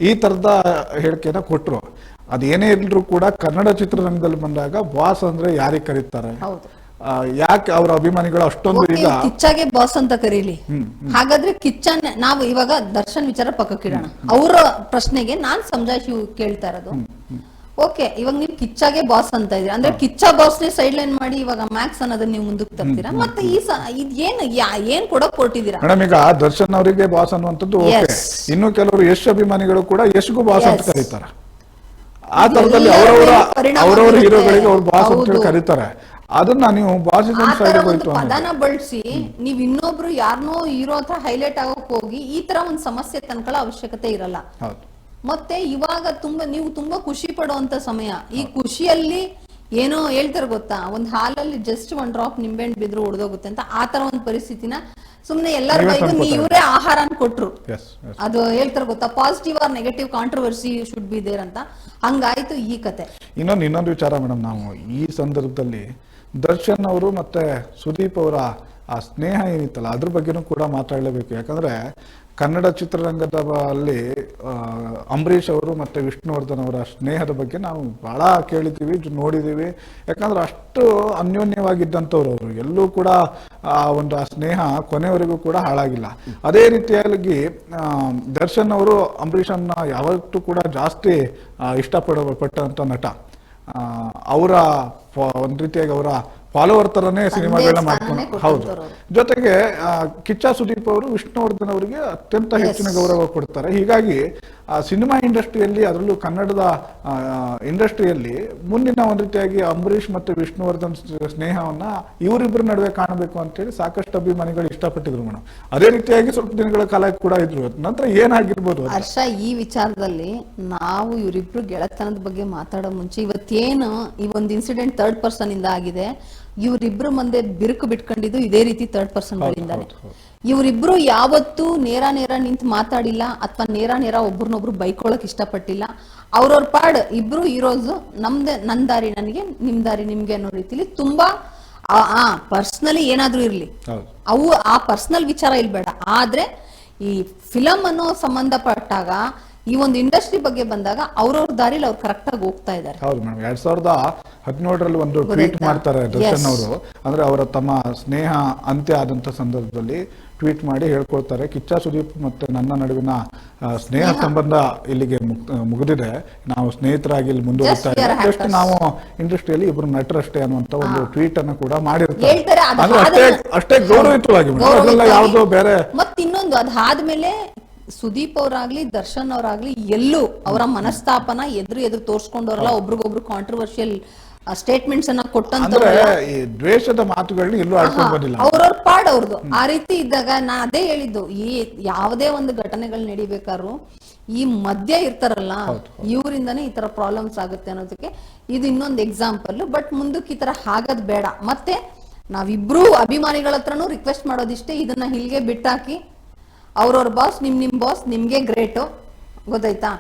ಈ ತರದ ಹೇಳಿಕೆನ ಕೊಟ್ರು. ಅದೇನೇ ಇದ್ರು ಕೂಡ ಕನ್ನಡ ಚಿತ್ರರಂಗದಲ್ಲಿ ಬಂದಾಗ ಬಾಸ್ ಅಂದ್ರೆ ಯಾರಿಗೆ ಕರೀತಾರೆ, ಯಾಕೆ ಅವರ ಅಭಿಮಾನಿಗಳು ಅಷ್ಟೊಂದು ಈಗ ಕಿಚ್ಚಾಗೆ ಬಾಸ್ ಅಂತ ಕರೀಲಿ. ಹಾಗಾದ್ರೆ ಕಿಚ್ಚನ್ ನಾವು ಇವಾಗ ದರ್ಶನ್ ವಿಚಾರ ಪಕ್ಕಕ್ಕಿಡೋಣ. ಅವರ ಪ್ರಶ್ನೆಗೆ ನಾನ್ ಸಮಜಾಯಿಷಿ ಕೇಳ್ತಾ ಇರೋದು, ಓಕೆ ಇವಾಗ ನೀವು ಕಿಚ್ಚಾಗೆ ಬಾಸ್ ಅಂತ ಇದ್ರಿ ಅಂದ್ರೆ ಕಿಚ್ಚ ಬಾಸ್ ನೇ ಸೈಡ್ ಲೈನ್ ಮಾಡಿ ಇವಾಗ ಮ್ಯಾಕ್ಸ್ ಅನ್ನೋದನ್ನ ನೀವು ಮುಂದಕ್ಕೆ ತರ್ತೀರಾ. ಮತ್ತೆ ಏನ್ ಕೊಡಕ್ ಕೊಟ್ಟಿದ್ದೀರಾ ಮೇಡಮ್? ಈಗ ದರ್ಶನ್ ಅವರಿಗೆ ಬಾಸ್ ಅನ್ನುವಂಥದ್ದು ಓಕೆ, ಇನ್ನು ಕೆಲವರು ಯಶ್ ಅಭಿಮಾನಿಗಳು ಕೂಡ ಯಶ್ಗೂ ಬಾಸ್ ಅಂತ ಕರೀತಾರೆ. ಆ ತರದಲ್ಲಿ ಅವರವರ ಹೀರೋಗಳಿಗೆ ಅವ್ರು ಬಾಸ್ ಅಂತ ಕರೀತಾರೆ. ಅದನ್ನ ನೀವು ಪದನ ಬಳಸಿ ನೀವ್ ಇನ್ನೊಬ್ರು ಯಾರನ್ನೋ ಹೀರೋ ಹತ್ರ ಹೈಲೈಟ್ ಆಗಕ್ ಹೋಗಿ ಈ ತರ ಒಂದ್ ಸಮಸ್ಯೆ ತನ್ಕೊಳ್ಳೋ ಅವಶ್ಯಕತೆ ಇರಲ್ಲ. ಮತ್ತೆ ಇವಾಗ ನೀವು ತುಂಬಾ ಖುಷಿ ಪಡುವಂತ ಸಮಯ. ಈ ಖುಷಿಯಲ್ಲಿ ಏನೋ ಹೇಳ್ತಾರೆ ಗೊತ್ತಾ, ಒಂದ್ ಹಾಲಲ್ಲಿ ಜಸ್ಟ್ ಒಂದ್ ಡ್ರಾಪ್ ನಿಂಬೆಹಣ್ಣು ಬಿದ್ರು ಉಳ್ದೋಗುತ್ತೆ ಅಂತ. ಆ ತರ ಒಂದ್ ಪರಿಸ್ಥಿತಿನ ಸುಮ್ನೆ ಎಲ್ಲರ ಇವರೇ ಆಹಾರನ ಕೊಟ್ರು. ಅದು ಹೇಳ್ತಾರೆ ಗೊತ್ತಾ, positive or negative controversy should be there ಅಂತ. ಹಂಗಾಯ್ತು ಈ ಕತೆ. ಇನ್ನೊಂದು ವಿಚಾರ ಮೇಡಮ್, ನಾವು ಈ ಸಂದರ್ಭದಲ್ಲಿ ದರ್ಶನ್ ಅವರು ಮತ್ತೆ ಸುದೀಪ್ ಅವರ ಆ ಸ್ನೇಹ ಏನಿತ್ತಲ್ಲ ಅದ್ರ ಬಗ್ಗೆನೂ ಕೂಡ ಮಾತಾಡಲೇಬೇಕು. ಯಾಕಂದ್ರೆ ಕನ್ನಡ ಚಿತ್ರರಂಗದ ಅಲ್ಲಿ ಅಂಬರೀಷ್ ಅವರು ಮತ್ತೆ ವಿಷ್ಣುವರ್ಧನ್ ಅವರ ಸ್ನೇಹದ ಬಗ್ಗೆ ನಾವು ಬಹಳ ಕೇಳಿದ್ದೀವಿ, ನೋಡಿದ್ದೀವಿ. ಯಾಕಂದ್ರೆ ಅಷ್ಟು ಅನ್ಯೋನ್ಯವಾಗಿದ್ದಂಥವ್ರು ಅವರು, ಎಲ್ಲೂ ಕೂಡ ಆ ಸ್ನೇಹ ಕೊನೆಯವರೆಗೂ ಕೂಡ ಹಾಳಾಗಿಲ್ಲ. ಅದೇ ರೀತಿಯಾಗಿ ದರ್ಶನ್ ಅವರು ಅಂಬರೀಷನ್ನ ಯಾವತ್ತೂ ಕೂಡ ಜಾಸ್ತಿ ಇಷ್ಟಪಟ್ಟಂತ ನಟ. ಅವರ ಒಂದ್ ರೀತಿಯಾಗಿ ಅವರ ಫಾಲೋವರ್ ತರನೇ ಸಿನಿಮಾಗಳನ್ನ ಮಾಡ್ಕೊಂಡು, ಹೌದು. ಜೊತೆಗೆ ಕಿಚ್ಚ ಸುದೀಪ್ ಅವರು ವಿಷ್ಣುವರ್ಧನ್ ಅವರಿಗೆ ಅತ್ಯಂತ ಹೆಚ್ಚಿನ ಗೌರವ ಕೊಡ್ತಾರೆ. ಹೀಗಾಗಿ ಸಿನಿಮಾ ಇಂಡಸ್ಟ್ರಿಯಲ್ಲಿ, ಅದರಲ್ಲೂ ಕನ್ನಡದ ಇಂಡಸ್ಟ್ರಿಯಲ್ಲಿ ಮುಂದಿನ ಒಂದ್ ರೀತಿಯಾಗಿ ಅಂಬರೀಷ್ ಮತ್ತೆ ವಿಷ್ಣುವರ್ಧನ್ ಸ್ನೇಹವನ್ನ ಇವರಿಬ್ಬರ ನಡುವೆ ಕಾಣಬೇಕು ಅಂತೇಳಿ ಸಾಕಷ್ಟು ಅಭಿಮಾನಿಗಳು ಇಷ್ಟಪಟ್ಟಿದ್ರು ಮೇಡಮ್. ಅದೇ ರೀತಿಯಾಗಿ ಸ್ವಲ್ಪ ದಿನಗಳ ಕಾಲ ಕೂಡ ಇದ್ರು. ನಂತರ ಏನಾಗಿರ್ಬೋದು ಹರ್ಷ, ಈ ವಿಚಾರದಲ್ಲಿ ನಾವು ಇವರಿಬ್ರು ಗೆಳತನದ ಬಗ್ಗೆ ಮಾತಾಡೋ ಮುಂಚೆ ಇವತ್ತೇನು ಈ ಒಂದು ಇನ್ಸಿಡೆಂಟ್ ಥರ್ಡ್ ಪರ್ಸನ್ ಇಂದ ಆಗಿದೆ, ಇವರಿಬ್ರು ಮುಂದೆ ಬಿರುಕು ಬಿಟ್ಕೊಂಡಿದ್ದು ಇದೇ ರೀತಿ ಥರ್ಡ್ ಪರ್ಸನ್ ಗಳಿಂದಾನೆ. ಇವರಿಬ್ರು ಯಾವತ್ತೂ ನೇರ ನಿಂತು ಮಾತಾಡಿಲ್ಲ ಅಥವಾ ನೇರ ಒಬ್ರನ್ನೊಬ್ರು ಬೈಕೊಳಕ್ ಇಷ್ಟಪಟ್ಟಿಲ್ಲ. ಅವ್ರವ್ರ ಪಾಡ್ ಇಬ್ರು ಹೀರೋಸ್, ನನ್ ದಾರಿ ನನಗೆ, ನಿಮ್ ದಾರಿ ನಿಮ್ಗೆ ಅನ್ನೋ ರೀತಿಲಿ ತುಂಬಾ ಪರ್ಸನಲಿ ಏನಾದ್ರೂ ಇರ್ಲಿ, ಅವು ಆ ಪರ್ಸನಲ್ ವಿಚಾರ ಇಲ್ಬೇಡ. ಆದ್ರೆ ಈ ಫಿಲಂ ಅನ್ನೋ ಸಂಬಂಧಪಟ್ಟಾಗ, ಈ ಒಂದು ಇಂಡಸ್ಟ್ರಿ ಬಗ್ಗೆ ಬಂದಾಗ ಅವ್ರವ್ರ ದಾರಿಲಿ ಅವ್ರು ಕರೆಕ್ಟ್ ಆಗಿ ಹೋಗ್ತಾ ಇದ್ದಾರೆ. ಹೌದು ಮೇಡಮ್. 2017 ಒಂದು ಟ್ವೀಟ್ ಮಾಡ್ತಾರೆ ದರ್ಶನ್ ಅವರು. ಅಂದ್ರೆ ಅವರ ತಮ್ಮ ಸ್ನೇಹ ಅಂತ್ಯ ಆದಂತ ಸಂದರ್ಭದಲ್ಲಿ ಟ್ವೀಟ್ ಮಾಡಿ ಹೇಳ್ಕೊಳ್ತಾರೆ, ಕಿಚ್ಚ ಸುದೀಪ್ ಮತ್ತೆ ನನ್ನ ನಡುವಿನ ಸ್ನೇಹ ಸಂಬಂಧ ಇಲ್ಲಿಗೆ ಮುಗಿದಿದೆ, ನಾವು ಸ್ನೇಹಿತರಾಗಿ ಇಲ್ಲಿ ಮುಂದುವರಿತಾ ಇದ್ದೇವೆ, ಜಸ್ಟ್ ನಾವು ಇಂಡಸ್ಟ್ರಿಯಲ್ಲಿ ಇಬ್ರು ನಟರಷ್ಟೇ ಅನ್ನುವಂತ ಒಂದು ಟ್ವೀಟ್ ಅನ್ನ ಕೂಡ ಮಾಡಿರ್ತಾರೆ. ಅಷ್ಟೇ ಗೌರವಯುತವಾಗಿ, ಯಾವುದೋ ಬೇರೆ. ಮತ್ತೆ ಇನ್ನೊಂದು, ಅದಾದ್ಮೇಲೆ ಸುದೀಪ್ ಅವರಾಗ್ಲಿ ದರ್ಶನ್ ಅವರಾಗ್ಲಿ ಎಲ್ಲೂ ಅವರ ಮನಸ್ತಾಪನ ಎದುರು ತೋರ್ಸ್ಕೊಂಡವ್ರಲ್ಲ, ಒಬ್ರಿಗೊಬ್ರು ಕಾಂಟ್ರವರ್ಷಿಯಲ್ ಸ್ಟೇಟ್ಮೆಂಟ್ಸ್ ಅನ್ನ ಕೊಟ್ಟಂತವ್ರಲ್ಲ, ದ್ವೇಷದ ಮಾತುಗಳನ್ನ ಎಲ್ಲೂ ಆಡ್ಕೊಂಡು ಬಂದಿಲ್ಲ. ಅವ್ರವ್ರ ಪಾಡ್ ಅವ್ರದ್ದು. ಆ ರೀತಿ ಇದ್ದಾಗ ನಾ ಅದೇ ಹೇಳಿದ್ದು, ಈ ಯಾವುದೇ ಒಂದು ಘಟನೆಗಳು ನಡಿಬೇಕಾದ್ರು ಈ ಮಧ್ಯ ಇರ್ತಾರಲ್ಲ, ಇವರಿಂದಾನೇ ಈ ತರ ಪ್ರಾಬ್ಲಮ್ಸ್ ಆಗುತ್ತೆ ಅನ್ನೋದಕ್ಕೆ ಇದು ಇನ್ನೊಂದು ಎಕ್ಸಾಂಪಲ್. ಬಟ್ ಮುಂದಕ್ಕೆ ಈ ತರ ಆಗದ್ ಬೇಡ. ಮತ್ತೆ ನಾವಿಬ್ರು ಅಭಿಮಾನಿಗಳ ಹತ್ರನೂ ರಿಕ್ವೆಸ್ಟ್ ಮಾಡೋದಿಷ್ಟೇ, ಇದನ್ನ ಇಲ್ಲಿಗೆ ಬಿಟ್ಟಾಕಿ ಅವ್ರವ್ರ ಬಾಸ್, ನಿಮ್ ಬಾಸ್, ನಿಮ್ಗೆ ಗ್ರೇಟು, ಗೊತ್ತಾಯ್ತಾ?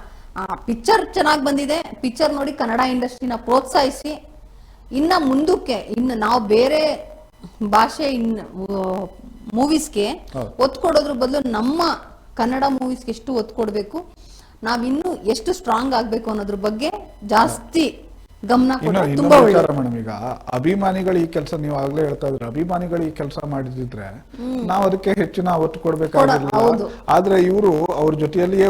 ಪಿಕ್ಚರ್ ಚೆನ್ನಾಗಿ ಬಂದಿದೆ, ಪಿಕ್ಚರ್ ನೋಡಿ ಕನ್ನಡ ಇಂಡಸ್ಟ್ರಿನ ಪ್ರೋತ್ಸಾಹಿಸಿ. ಇನ್ನ ಮುಂದಕ್ಕೆ ನಾವು ಬೇರೆ ಭಾಷೆ ಮೂವೀಸ್ಗೆ ಒತ್ತು ಕೊಡೋದ್ರ ಬದಲು ನಮ್ಮ ಕನ್ನಡ ಮೂವೀಸ್ಗೆ ಎಷ್ಟು ಒತ್ತು ಕೊಡ್ಬೇಕು, ನಾವಿನ್ನು ಎಷ್ಟು ಸ್ಟ್ರಾಂಗ್ ಆಗ್ಬೇಕು ಅನ್ನೋದ್ರ ಬಗ್ಗೆ ಜಾಸ್ತಿ ಗಮನ ಕೊಟ್ಟರೆ ಇನ್ನೊಂದು ತುಂಬಾ ವಿಚಾರ ಒಳ್ಳೆಯದು. ಮೇಡಮ್, ಈಗ ಅಭಿಮಾನಿಗಳು ಈ ಕೆಲಸ ನೀವು ಆಗ್ಲೇ ಹೇಳ್ತಾ ಇದ್ರೆ ಅಭಿಮಾನಿಗಳು ಈ ಕೆಲಸ ಮಾಡಿದ್ರೆ ನಾವು ಅದಕ್ಕೆ ಹೆಚ್ಚಿನ ಒತ್ತು ಕೊಡ್ಬೇಕಾಗಿಲ್ಲ. ಹೌದು. ಆದ್ರೆ ಇವರು ಅವ್ರ ಜೊತೆಯಲ್ಲಿಯೇ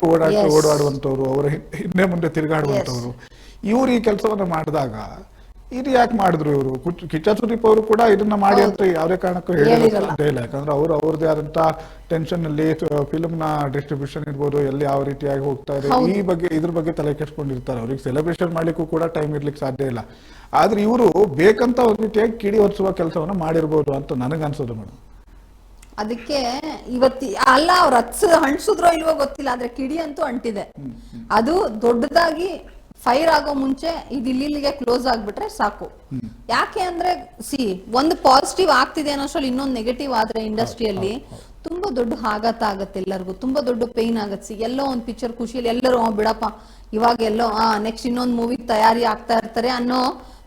ಓಡಾಡುವಂತವ್ರು, ಅವ್ರ ಹಿಂದೆ ಮುಂದೆ ತಿರುಗಾಡುವಂತವ್ರು, ಇವ್ರು ಈ ಕೆಲಸವನ್ನ ಮಾಡಿದಾಗ ಇದು ಯಾಕೆ ಮಾಡಿದ್ರು ಇವರು? ಕಿಚ್ಚ ಸುದೀಪ್ ಅವರು ಕೂಡ ಇದನ್ನ ಮಾಡಿ ಅಂತ ಯಾವುದೇ ಕಾರಣಕ್ಕೂ ಹೇಳಿರಲ್ಲ. ಯಾಕಂದ್ರೆ ಅವರು ಅವ್ರದೇ ಆದಂತ ಟೆನ್ಷನ್ ಅಲ್ಲಿ ಫಿಲ್ಮ್ ನ ಡಿಸ್ಟ್ರಿಬ್ಯೂಷನ್ ಇರ್ಬೋದು, ಎಲ್ಲಿ ಯಾವ ರೀತಿಯಾಗಿ ಹೋಗ್ತಾ ಇದೆ ಈ ಬಗ್ಗೆ ಇದ್ರ ಬಗ್ಗೆ ತಲೆ ಕೆಡ್ಸ್ಕೊಂಡಿರ್ತಾರೆ. ಅವ್ರಿಗೆ ಸೆಲೆಬ್ರೇಷನ್ ಮಾಡ್ಲಿಕ್ಕೂ ಕೂಡ ಟೈಮ್ ಇರ್ಲಿಕ್ಕೆ ಸಾಧ್ಯ ಇಲ್ಲ. ಆದ್ರೆ ಇವರು ಬೇಕಂತ ಒಂದ್ ರೀತಿಯಾಗಿ ಕಿಡಿ ಹೊರಿಸುವ ಕೆಲಸವನ್ನ ಮಾಡಿರ್ಬೋದು ಅಂತ ನನಗನ್ಸೋದು ಮೇಡಮ್. ಅದಕ್ಕೆ ಅಲ್ಲ ಅವ್ರು ಹಣ್ಸುದ್ರೋ ಇಲ್ವೋ ಗೊತ್ತಿಲ್ಲ, ಆದ್ರೆ ಕಿಡಿ ಅಂತೂ ಅಂಟಿದೆ. ಅದು ದೊಡ್ಡದಾಗಿ ಫೈರ್ ಆಗೋ ಮುಂಚೆ ಇದು ಇಲ್ಲಿಗೆ ಕ್ಲೋಸ್ ಆಗ್ಬಿಟ್ರೆ ಸಾಕು. ಯಾಕೆ ಅಂದ್ರೆ ಒಂದು ಪಾಸಿಟಿವ್ ಆಗ್ತಿದೆ ಅನ್ನೋಷ್ಟ್ರಲ್ಲಿ ಇನ್ನೊಂದು ನೆಗೆಟಿವ್ ಆದ್ರೆ ಇಂಡಸ್ಟ್ರಿಯಲ್ಲಿ ತುಂಬಾ ದೊಡ್ಡ ಆಘಾತ ಆಗತ್ತೆ, ಎಲ್ಲರಿಗೂ ತುಂಬಾ ದೊಡ್ಡ ಪೇನ್ ಆಗತ್ತೆ. ಎಲ್ಲೋ ಒಂದ್ ಪಿಕ್ಚರ್ ಖುಷಿಯಲ್ಲಿ ಎಲ್ಲರೂ ಬಿಡಪ್ಪ ಇವಾಗ ಎಲ್ಲೋ ನೆಕ್ಸ್ಟ್ ಇನ್ನೊಂದು ಮೂವಿ ತಯಾರಿ ಆಗ್ತಾ ಇರ್ತಾರೆ ಅನ್ನೋ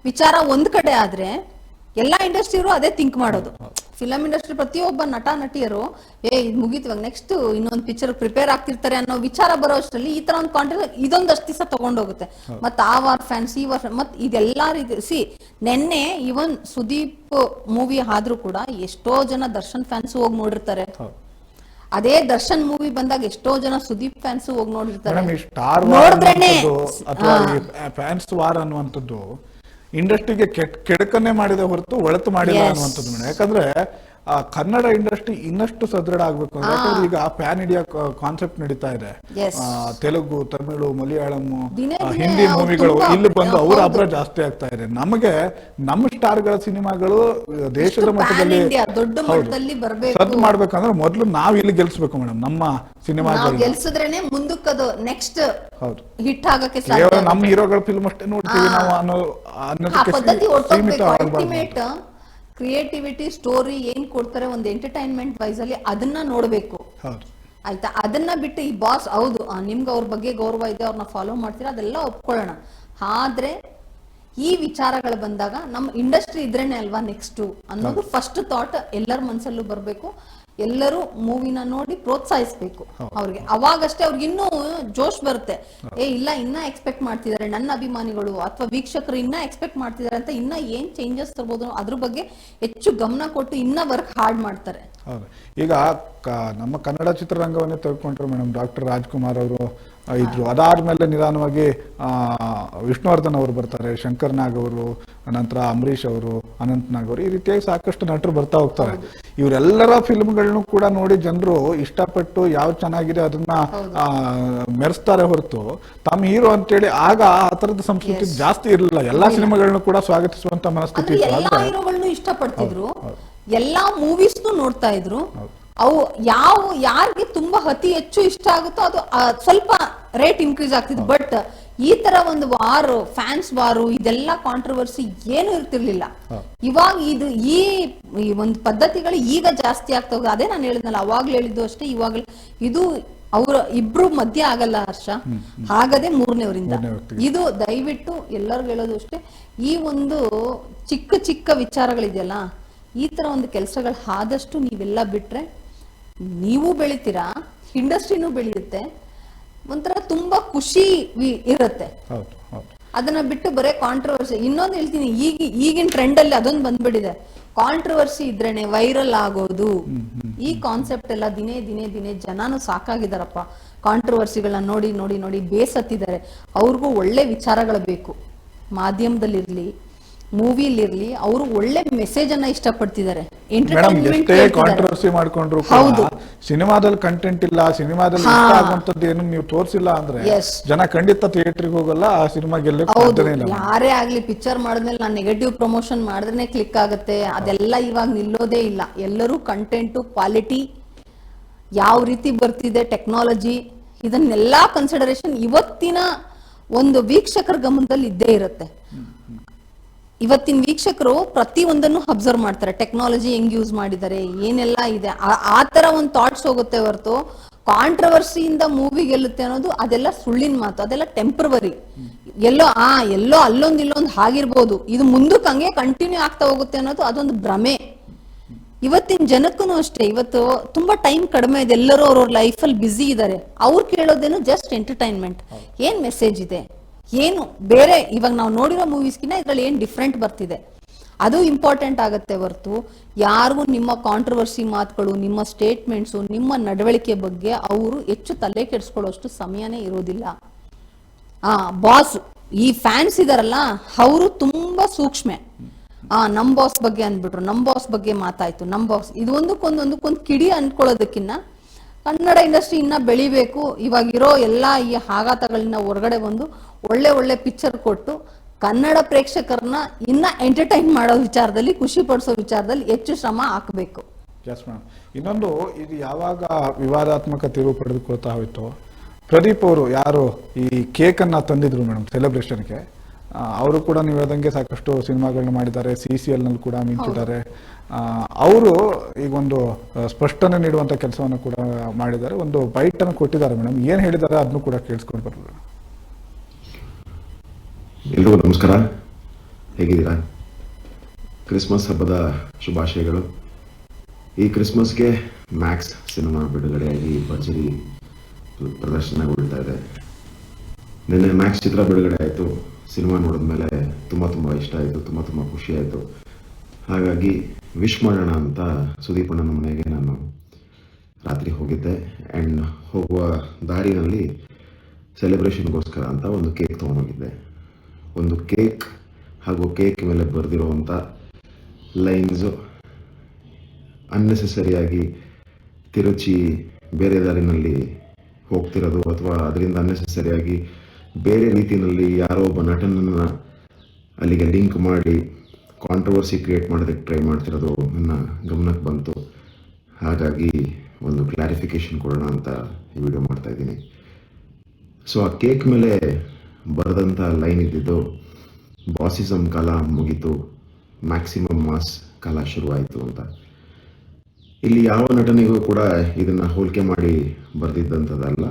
ವಿಚಾರ ಒಂದ್ ಕಡೆ ಆದ್ರೆ, ಎಲ್ಲಾ ಇಂಡಸ್ಟ್ರಿಯವರು ಅದೇ ಥಿಂಕ್ ಮಾಡೋದು. ಫಿಲಂ ಇಂಡಸ್ಟ್ರಿ ಪ್ರತಿಯೊಬ್ಬ ನಟ ನಟಿಯರು ಇದು ಮುಗೀತು ಇವಾಗ ನೆಕ್ಸ್ಟ್ ಇನ್ನೊಂದು ಪಿಕ್ಚರ್ ಪ್ರಿಪೇರ್ ಆಗ್ತಿರ್ತಾರೆ ಅನ್ನೋ ವಿಚಾರ ಬರೋ ಅಷ್ಟರಲ್ಲಿ ಈ ತರ ಒಂದು ಕಾಂಟ್ರಾಕ್ಟ್ ಇದೊಂದಷ್ಟು ದಿವಸ ತಗೊಂಡೋಗುತ್ತೆ. ಮತ್ ಆ ವಾರ್ ಫ್ಯಾನ್ಸ್ ಈ ವಾರ್ ಮತ್ ಇದೆಲ್ಲಾ ರೀತಿ ನೆನ್ನೆ ಇವನ್ ಸುದೀಪ್ ಮೂವಿ ಆದ್ರೂ ಕೂಡ ಎಷ್ಟೋ ಜನ ದರ್ಶನ್ ಫ್ಯಾನ್ಸ್ ಹೋಗಿ ನೋಡಿರ್ತಾರೆ. ಅದೇ ದರ್ಶನ್ ಮೂವಿ ಬಂದಾಗ ಎಷ್ಟೋ ಜನ ಸುದೀಪ್ ಫ್ಯಾನ್ಸ್ ಹೋಗಿ ನೋಡಿರ್ತಾರೆ. ನೋಡಿದ್ರೇನೆ ಅಥವಾ ಫ್ಯಾನ್ಸ್ ವಾರ್ ಅನ್ನುವಂಥದ್ದು ಇಂಡಸ್ಟ್ರಿಗೆ ಕೆಡಕನ್ನೇ ಮಾಡಿದ ಹೊರತು ಒಳತು ಮಾಡಿಲ್ಲ ಅನ್ನುವಂಥದ್ದು ಮೇಡಮ್. ಯಾಕಂದ್ರೆ ಕನ್ನಡ ಇಂಡಸ್ಟ್ರಿ ಇನ್ನಷ್ಟು ಸದೃಢ ಆಗ್ಬೇಕು ಅಂದ್ರೆ, ಯಾಕಂದ್ರೆ ಈಗ ಪ್ಯಾನ್ ಇಂಡಿಯಾ ಕಾನ್ಸೆಪ್ಟ್ ನಡೀತಾ ಇದೆ. ತೆಲುಗು, ತಮಿಳು, ಮಲಯಾಳಂ, ಹಿಂದಿ ಮೂವಿಗಳು ಇಲ್ಲಿ ಬಂದು ಅವರ ಅಬ್ರ ಜಾಸ್ತಿ ಆಗ್ತಾ ಇದೆ. ನಮಗೆ ನಮ್ಮ ಸ್ಟಾರ್ಗಳ ಸಿನಿಮಾಗಳು ದೇಶದ ಮಟ್ಟದಲ್ಲಿ ಸದ್ದು ಮಾಡ್ಬೇಕಂದ್ರೆ ಮೊದಲು ನಾವ್ ಇಲ್ಲಿ ಗೆಲ್ಸ್ಬೇಕು ಮೇಡಮ್. ನಮ್ಮ ಸಿನಿಮಾಗಳು ಗೆಲ್ಸಿದ್ರೇನೆ ಮುಂದಕ್ಕದು ನೆಕ್ಸ್ಟ್ ಹಿಟ್ ಆಗಕ್ಕೆ ಕೇವಲ ನಮ್ಮ ಹೀರೋಗಳ ಫಿಲ್ಮ್ ಅಷ್ಟೇ ನೋಡ್ತೀವಿ ನಾವು ಅನ್ನೋದಕ್ಕೆ ಕ್ರಿಯೇಟಿವಿಟಿ ಸ್ಟೋರಿ ಏನ್ ಕೊಡ್ತಾರೆ ಒಂದು ಎಂಟರ್ಟೈನ್ಮೆಂಟ್ ವೈಸ್ ಅಲ್ಲಿ ಅದನ್ನ ನೋಡ್ಬೇಕು ಆಯ್ತಾ. ಅದನ್ನ ಬಿಟ್ಟು ಈ ಬಾಸ್ ಹೌದು ನಿಮ್ಗೆ ಅವ್ರ ಬಗ್ಗೆ ಗೌರವ ಇದೆ, ಅವ್ರನ್ನ ಫಾಲೋ ಮಾಡ್ತೀರಾ, ಅದೆಲ್ಲ ಒಪ್ಕೊಳ್ಳೋಣ. ಆದ್ರೆ ಈ ವಿಚಾರಗಳು ಬಂದಾಗ ನಮ್ಮ ಇಂಡಸ್ಟ್ರಿ ಇದ್ರೇನೆ ಅಲ್ವಾ ನೆಕ್ಸ್ಟ್ ಅನ್ನೋದು ಫಸ್ಟ್ ಥಾಟ್ ಎಲ್ಲರ ಮನ್ಸಲ್ಲೂ ಬರ್ಬೇಕು. ಎಲ್ಲರೂ ಮೂವಿನ ನೋಡಿ ಪ್ರೋತ್ಸಾಹಿಸ್ಬೇಕು ಅವ್ರಿಗೆ. ಅವಾಗಷ್ಟೇ ಅವ್ರಿಗೆ ಇನ್ನೂ ಜೋಶ್ ಬರುತ್ತೆ. ಇಲ್ಲ ಇನ್ನ ಎಕ್ಸ್ಪೆಕ್ಟ್ ಮಾಡ್ತಿದ್ದಾರೆ ನನ್ನ ಅಭಿಮಾನಿಗಳು ಅಥವಾ ವೀಕ್ಷಕರು ಇನ್ನ ಎಕ್ಸ್ಪೆಕ್ಟ್ ಮಾಡ್ತಿದ್ದಾರೆ ಅಂತ, ಇನ್ನ ಏನ್ ಚೇಂಜಸ್ ತರ್ಬೋದು ಅದ್ರ ಬಗ್ಗೆ ಹೆಚ್ಚು ಗಮನ ಕೊಟ್ಟು ಇನ್ನ ವರ್ಕ್ ಹಾರ್ಡ್ ಮಾಡ್ತಾರೆ. ಈಗ ನಮ್ಮ ಕನ್ನಡ ಚಿತ್ರರಂಗವನ್ನೇ ತೆಗೆದುಕೊಂಡ್ರೆ ಮೇಡಮ್, ಡಾಕ್ಟರ್ ರಾಜ್ಕುಮಾರ್ ಅವರು ಇದ್ರು. ಅದಾದ್ಮೇಲೆ ನಿಧಾನವಾಗಿ ವಿಷ್ಣುವರ್ಧನ್ ಅವರು ಬರ್ತಾರೆ, ಶಂಕರ್ ನಾಗ್ ಅವರು, ನಂತರ ಅಂಬರೀಷ್ ಅವರು, ಅನಂತ್ ನಾಗ್ ಅವರು, ಈ ರೀತಿಯಾಗಿ ಸಾಕಷ್ಟು ನಟರು ಬರ್ತಾ ಹೋಗ್ತಾರೆ. ಇವರೆಲ್ಲರ ಫಿಲ್ಮ್ಗಳನ್ನು ಕೂಡ ನೋಡಿ ಜನರು ಇಷ್ಟಪಟ್ಟು ಯಾವ್ದು ಚೆನ್ನಾಗಿದೆ ಅದನ್ನ ಮೆರೆಸ್ತಾರೆ ಹೊರತು ತಮ್ಮ ಹೀರೋ ಅಂತೇಳಿ ಆಗ ಆ ತರದ ಸಂಸ್ಕೃತಿ ಜಾಸ್ತಿ ಇರಲಿಲ್ಲ. ಎಲ್ಲಾ ಸಿನಿಮಾಗಳನ್ನು ಕೂಡ ಸ್ವಾಗತಿಸುವಂತ ಮನಸ್ಥಿತಿ ಇಷ್ಟಪಡ್ತಿದ್ರು, ಎಲ್ಲಾ ಮೂವೀಸ್ ನೋಡ್ತಾ ಇದ್ರು. ಅವು ಯಾರಿಗೆ ತುಂಬಾ ಅತಿ ಹೆಚ್ಚು ಇಷ್ಟ ಆಗುತ್ತೋ ಅದು ಸ್ವಲ್ಪ ರೇಟ್ ಇನ್ಕ್ರೀಸ್ ಆಗ್ತಿತ್ತು. ಬಟ್ ಈ ತರ ಒಂದು ವಾರು, ಫ್ಯಾನ್ಸ್ ವಾರು, ಇದೆಲ್ಲ ಕಾಂಟ್ರವರ್ಸಿ ಏನು ಇರ್ತಿರ್ಲಿಲ್ಲ. ಇವಾಗ ಇದು ಈ ಒಂದು ಪದ್ಧತಿಗಳು ಈಗ ಜಾಸ್ತಿ ಆಗ್ತಾ ಹೋಗ. ಅದೇ ನಾನು ಹೇಳಿದ್ನಲ್ಲ, ಅವಾಗ್ಲೂ ಹೇಳಿದ್ದು ಅಷ್ಟೇ, ಇವಾಗ್ಲೂ ಇದು ಅವ್ರ ಇಬ್ರು ಮಧ್ಯ ಆಗಲ್ಲ ಹರ್ಷ, ಹಾಗದೆ ಮೂರನೇವರಿಂದ. ಇದು ದಯವಿಟ್ಟು ಎಲ್ಲರಿಗೂ ಹೇಳೋದು ಅಷ್ಟೇ, ಈ ಒಂದು ಚಿಕ್ಕ ಚಿಕ್ಕ ವಿಚಾರಗಳಿದೆಯಲ್ಲ, ಈ ತರ ಒಂದು ಕೆಲಸಗಳು ಆದಷ್ಟು ನೀವೆಲ್ಲ ಬಿಟ್ರೆ ನೀವು ಬೆಳಿತೀರಾ, ಇಂಡಸ್ಟ್ರಿನೂ ಬೆಳೆಯುತ್ತೆ, ಒಂಥರ ತುಂಬಾ ಖುಷಿ ಇರುತ್ತೆ. ಅದನ್ನ ಬಿಟ್ಟು ಬರೇ ಕಾಂಟ್ರವರ್ಸಿ. ಇನ್ನೊಂದು ಹೇಳ್ತೀನಿ, ಈಗಿನ ಟ್ರೆಂಡ್ ಅಲ್ಲಿ ಅದೊಂದು ಬಂದ್ಬಿಟ್ಟಿದೆ, ಕಾಂಟ್ರವರ್ಸಿ ಇದ್ರೇನೆ ವೈರಲ್ ಆಗೋದು. ಈ ಕಾನ್ಸೆಪ್ಟ್ ಎಲ್ಲ ದಿನೇ ದಿನೇ ದಿನೇ ಜನನು ಸಾಕಾಗಿದಾರಪ್ಪ. ಕಾಂಟ್ರವರ್ಸಿಗಳನ್ನ ನೋಡಿ ನೋಡಿ ನೋಡಿ ಬೇಸತ್ತಿದ್ದಾರೆ. ಅವ್ರಿಗೂ ಒಳ್ಳೆ ವಿಚಾರಗಳು ಬೇಕು. ಮಾಧ್ಯಮದಲ್ಲಿರ್ಲಿ, ಮೂವಿಲಿರ್ಲಿ, ಅವರು ಒಳ್ಳೆ ಮೆಸೇಜ್ ಅನ್ನ ಇಷ್ಟಪಡ್ತಿದ್ದಾರೆ. ಕಾಂಟ್ರವರ್ಸಿ ಮಾಡ್ಕೊಂಡ್ರು ಸಿನಿಮಾದಲ್ಲಿ ಕಂಟೆಂಟ್ ಇಲ್ಲ, ಸಿನಿಮಾದಲ್ಲಿ ಇಷ್ಟ ಆಗುವಂತದ್ದು ಏನು ನೀವು ತೋರಿಸಿಲ್ಲ ಅಂದ್ರೆ ಜನ ಖಂಡಿತ ಥಿಯೇಟರ್ಗೆ ಹೋಗಲ್ಲ, ಆ ಸಿನಿಮಾ ಗೆಲ್ಲಕ್ಕೆ. ಯಾರೇ ಆಗ್ಲಿ ಪಿಕ್ಚರ್ ಮಾಡಿದ್ಮೇಲೆ ನಾನು ನೆಗೆಟಿವ್ ಪ್ರಮೋಷನ್ ಮಾಡಿದ್ರೆ ಕ್ಲಿಕ್ ಆಗುತ್ತೆ, ಅದೆಲ್ಲ ಇವಾಗ ನಿಲ್ಲೋದೇ ಇಲ್ಲ. ಎಲ್ಲರೂ ಕಂಟೆಂಟು, ಕ್ವಾಲಿಟಿ, ಯಾವ ರೀತಿ ಬರ್ತಿದೆ, ಟೆಕ್ನಾಲಜಿ, ಇದನ್ನೆಲ್ಲಾ ಕನ್ಸಿಡರೇಷನ್ ಇವತ್ತಿನ ಒಂದು ವೀಕ್ಷಕರ ಗಮನದಲ್ಲಿ ಇದ್ದೇ ಇರುತ್ತೆ. ಇವತ್ತಿನ ವೀಕ್ಷಕರು ಪ್ರತಿ ಒಂದನ್ನು ಅಬ್ಸರ್ವ್ ಮಾಡ್ತಾರೆ. ಟೆಕ್ನಾಲಜಿ ಹೆಂಗ್ ಯೂಸ್ ಮಾಡಿದ್ದಾರೆ, ಏನೆಲ್ಲ ಇದೆ, ಆ ತರ ಒಂದು ಥಾಟ್ಸ್ ಹೋಗುತ್ತೆ ಹೊರತು ಕಾಂಟ್ರವರ್ಸಿಯಿಂದ ಮೂವಿ ಗೆಲ್ಲುತ್ತೆ ಅನ್ನೋದು ಅದೆಲ್ಲ ಸುಳ್ಳಿನ ಮಾತು. ಅದೆಲ್ಲ ಟೆಂಪರವರಿ. ಎಲ್ಲೋ ಅಲ್ಲೊಂದು ಇಲ್ಲೊಂದು ಆಗಿರ್ಬೋದು, ಇದು ಮುಂದಕ್ಕೆ ಹಂಗೆ ಕಂಟಿನ್ಯೂ ಆಗ್ತಾ ಹೋಗುತ್ತೆ ಅನ್ನೋದು ಅದೊಂದು ಭ್ರಮೆ. ಇವತ್ತಿನ ಜನಕ್ಕೂ ಅಷ್ಟೇ, ಇವತ್ತು ತುಂಬಾ ಟೈಮ್ ಕಡಿಮೆ ಇದೆ, ಎಲ್ಲರೂ ಅವ್ರವ್ರ ಲೈಫಲ್ಲಿ ಬ್ಯುಸಿ ಇದ್ದಾರೆ. ಅವ್ರು ಕೇಳೋದೇನು ಜಸ್ಟ್ ಎಂಟರ್ಟೈನ್ಮೆಂಟ್. ಏನ್ ಮೆಸೇಜ್ ಇದೆ, ಏನು ಬೇರೆ ಇವಾಗ ನಾವು ನೋಡಿರೋ ಮೂವೀಸ್ಗಿನ್ನ ಇದ್ರಲ್ಲಿ ಏನು ಡಿಫ್ರೆಂಟ್ ಬರ್ತಿದೆ ಅದು ಇಂಪಾರ್ಟೆಂಟ್ ಆಗುತ್ತೆ ಹೊರತು ಯಾರಿಗೂ ನಿಮ್ಮ ಕಾಂಟ್ರವರ್ಸಿ ಮಾತುಗಳು, ನಿಮ್ಮ ಸ್ಟೇಟ್ಮೆಂಟ್ಸು, ನಿಮ್ಮ ನಡವಳಿಕೆ ಬಗ್ಗೆ ಅವರು ಹೆಚ್ಚು ತಲೆ ಕೆಡಿಸ್ಕೊಳ್ಳೋಷ್ಟು ಸಮಯನೇ ಇರೋದಿಲ್ಲ. ಬಾಸ್ ಈ ಫ್ಯಾನ್ಸ್ ಇದಾರಲ್ಲ ಅವರು ತುಂಬಾ ಸೂಕ್ಷ್ಮ. ನಮ್ ಬಾಸ್ ಬಗ್ಗೆ ಅಂದ್ಬಿಟ್ರು, ನಮ್ ಬಾಸ್ ಬಗ್ಗೆ ಮಾತಾಯ್ತು, ನಮ್ ಬಾಸ್ ಇದು ಒಂದಕ್ಕೊಂದು ಕಿಡಿ ಅನ್ಕೊಳ್ಳೋದಕ್ಕಿನ್ನ ಕನ್ನಡ ಇಂಡಸ್ಟ್ರಿ ಇನ್ನ ಬೆಳಿಬೇಕು. ಇವಾಗಿರೋ ಎಲ್ಲ ಈ ಆಘಾತಗಳನ್ನ ಹೊರಗಡೆ ಬಂದು ಒಳ್ಳೆ ಪಿಕ್ಚರ್ ಕೊಟ್ಟು ಕನ್ನಡ ಪ್ರೇಕ್ಷಕರನ್ನ ಇನ್ನ ಎಂಟರ್ಟೈನ್ ಮಾಡೋ ವಿಚಾರದಲ್ಲಿ, ಖುಷಿ ಪಡಿಸೋ ವಿಚಾರದಲ್ಲಿ ಹೆಚ್ಚು ಶ್ರಮ ಹಾಕಬೇಕು. Yes madam. ಇನ್ನೊಂದು, ಇದು ಯಾವಾಗ ವಿವಾದಾತ್ಮಕ ತಿರುವು ಪಡೆದುಕೊಳ್ತಾ ಹೋಯ್ತು, ಪ್ರದೀಪ್ ಅವರು ಯಾರು ಈ ಕೇಕ್ ಅನ್ನ ತಂದಿದ್ರು ಮೇಡಮ್ ಸೆಲೆಬ್ರೇಷನ್ಗೆ, ಅವರು ಕೂಡ ನೀವು ಹೇಳ್ದಂಗೆ ಸಾಕಷ್ಟು ಸಿನಿಮಾಗಳನ್ನ ಮಾಡಿದ್ದಾರೆ, CCL ನಲ್ಲಿ ಕೂಡ ಮಿಂಚಿದ್ದಾರೆ. ಅವರು ಈಗ ಒಂದು ಸ್ಪಷ್ಟನೆ ನೀಡುವಂತ ಕೆಲಸವನ್ನು ಕೂಡ ಮಾಡಿದ್ದಾರೆ, ಒಂದು ಬೈಟ್ ಅನ್ನು ಕೊಟ್ಟಿದ್ದಾರೆ ಮೇಡಮ್. ಏನ್ ಹೇಳಿದ್ದಾರೆ ಅದನ್ನು ಕೂಡ ಕೇಳಿಸ್ಕೊಂಡು ಬರ್ಬೋದು. ಎಲ್ರಿಗೂ ನಮಸ್ಕಾರ, ಹೇಗಿದ್ದೀರಾ? ಕ್ರಿಸ್ಮಸ್ ಹಬ್ಬದ ಶುಭಾಶಯಗಳು. ಈ ಕ್ರಿಸ್ಮಸ್ಗೆ ಮ್ಯಾಕ್ಸ್ ಸಿನಿಮಾ ಬಿಡುಗಡೆಯಾಗಿ ಭರ್ಜರಿ ಪ್ರದರ್ಶನಗೊಳ್ತಾ ಇದೆ. ನಿನ್ನೆ ಮ್ಯಾಕ್ಸ್ ಚಿತ್ರ ಬಿಡುಗಡೆ ಆಯಿತು. ಸಿನಿಮಾ ನೋಡಿದ್ಮೇಲೆ ತುಂಬ ಇಷ್ಟ ಆಯಿತು, ತುಂಬ ಖುಷಿ ಆಯಿತು. ಹಾಗಾಗಿ ವಿಶ್ ಮಾಡೋಣ ಅಂತ ಸುದೀಪ್ ಅಣ್ಣನ ಮನೆಗೆ ನಾನು ರಾತ್ರಿ ಹೋಗಿದ್ದೆ. ಆ್ಯಂಡ್ ಹೋಗುವ ದಾರಿನಲ್ಲಿ ಸೆಲೆಬ್ರೇಷನ್ಗೋಸ್ಕರ ಅಂತ ಒಂದು ಕೇಕ್ ತೊಗೊಂಡೋಗಿದ್ದೆ. ಒಂದು ಕೇಕ್ ಹಾಗೂ ಕೇಕ್ ಮೇಲೆ ಬರೆದಿರುವಂಥ ಲೈನ್ಸು ಅನ್ನೆಸೆಸರಿಯಾಗಿ ತಿರುಚಿ ಬೇರೆ ದಾರಿನಲ್ಲಿ ಹೋಗ್ತಿರೋದು, ಅಥವಾ ಅದರಿಂದ ಅನ್ನೆಸೆಸರಿಯಾಗಿ ಬೇರೆ ರೀತಿಯಲ್ಲಿ ಯಾರೋ ಒಬ್ಬ ನಟನನ್ನು ಅಲ್ಲಿಗೆ ಲಿಂಕ್ ಮಾಡಿ ಕಾಂಟ್ರವರ್ಸಿ ಕ್ರಿಯೇಟ್ ಮಾಡೋದಕ್ಕೆ ಟ್ರೈ ಮಾಡ್ತಿರೋದು ನನ್ನ ಗಮನಕ್ಕೆ ಬಂತು. ಹಾಗಾಗಿ ಒಂದು ಕ್ಲಾರಿಫಿಕೇಶನ್ ಕೊಡೋಣ ಅಂತ ಈ ವಿಡಿಯೋ ಮಾಡ್ತಾ ಇದ್ದೀನಿ. ಸೊ ಆ ಕೇಕ್ ಮೇಲೆ ಬರೆದಂಥ ಲೈನ್ ಇದ್ದಿದ್ದು, ಬಾಸಿಸಮ್ ಕಾಲ ಮುಗೀತು, ಮ್ಯಾಕ್ಸಿಮಮ್ ಮಾಸ್ ಕಾಲ ಶುರುವಾಯಿತು ಅಂತ. ಇಲ್ಲಿ ಯಾವ ನಟನಿಗೂ ಕೂಡ ಇದನ್ನು ಹೋಲಿಕೆ ಮಾಡಿ ಬರೆದಿದ್ದಂಥದ್ದಲ್ಲ.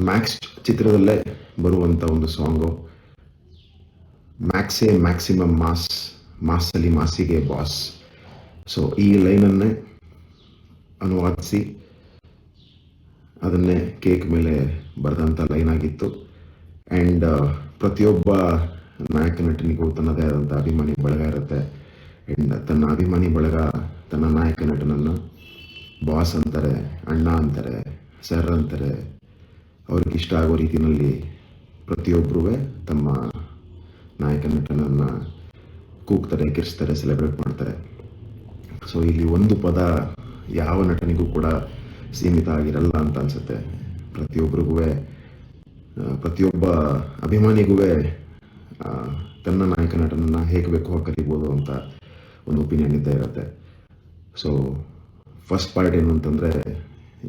ಮ್ಯಾಕ್ಸ್ ಚಿತ್ರದಲ್ಲೇ ಬರುವಂಥ ಒಂದು ಸಾಂಗು, ಮ್ಯಾಕ್ಸೇ ಮ್ಯಾಕ್ಸಿಮಮ್ ಮಾಸ್, ಮಾಸಲ್ಲಿ ಮಾಸಿಗೆ ಬಾಸ್. ಸೊ ಈ ಲೈನನ್ನೇ ಅನುವಾದಿಸಿ ಅದನ್ನೇ ಕೇಕ್ ಮೇಲೆ ಬರೆದಂಥ ಲೈನ್ ಆಗಿತ್ತು. ಆ್ಯಂಡ್ ಪ್ರತಿಯೊಬ್ಬ ನಾಯಕ ನಟನಿಗೂ ತನ್ನದೇ ಆದಂಥ ಅಭಿಮಾನಿ ಬಳಗ ಇರುತ್ತೆ. ಆ್ಯಂಡ್ ತನ್ನ ಅಭಿಮಾನಿ ಬಳಗ ತನ್ನ ನಾಯಕ ನಟನನ್ನು ಬಾಸ್ ಅಂತಾರೆ, ಅಣ್ಣ ಅಂತಾರೆ, ಸರ್ ಅಂತಾರೆ. ಅವ್ರಿಗೆ ಇಷ್ಟ ಆಗೋ ರೀತಿಯಲ್ಲಿ ಪ್ರತಿಯೊಬ್ಬರೂ ತಮ್ಮ ನಾಯಕ ನಟನನ್ನು ಕೂಗ್ತಾರೆ, ಕಿರ್ಸ್ತಾರೆ, ಸೆಲೆಬ್ರೇಟ್ ಮಾಡ್ತಾರೆ. ಸೊ ಇಲ್ಲಿ ಒಂದು ಪದ ಯಾವ ನಟನಿಗೂ ಕೂಡ ಸೀಮಿತ ಆಗಿರಲ್ಲ ಅಂತ ಅನಿಸುತ್ತೆ. ಪ್ರತಿಯೊಬ್ಬ ಅಭಿಮಾನಿಗೂ ತನ್ನ ನಾಯಕ ನಟನನ್ನು ಹೇಗೆ ಬೇಕೋ ಕರಿಬೋದು ಅಂತ ಒಂದು ಒಪಿನಿಯನ್ ಇದ್ದೇ ಇರುತ್ತೆ. ಸೊ ಫಸ್ಟ್ ಪಾರ್ಟ್ ಏನು ಅಂತಂದರೆ,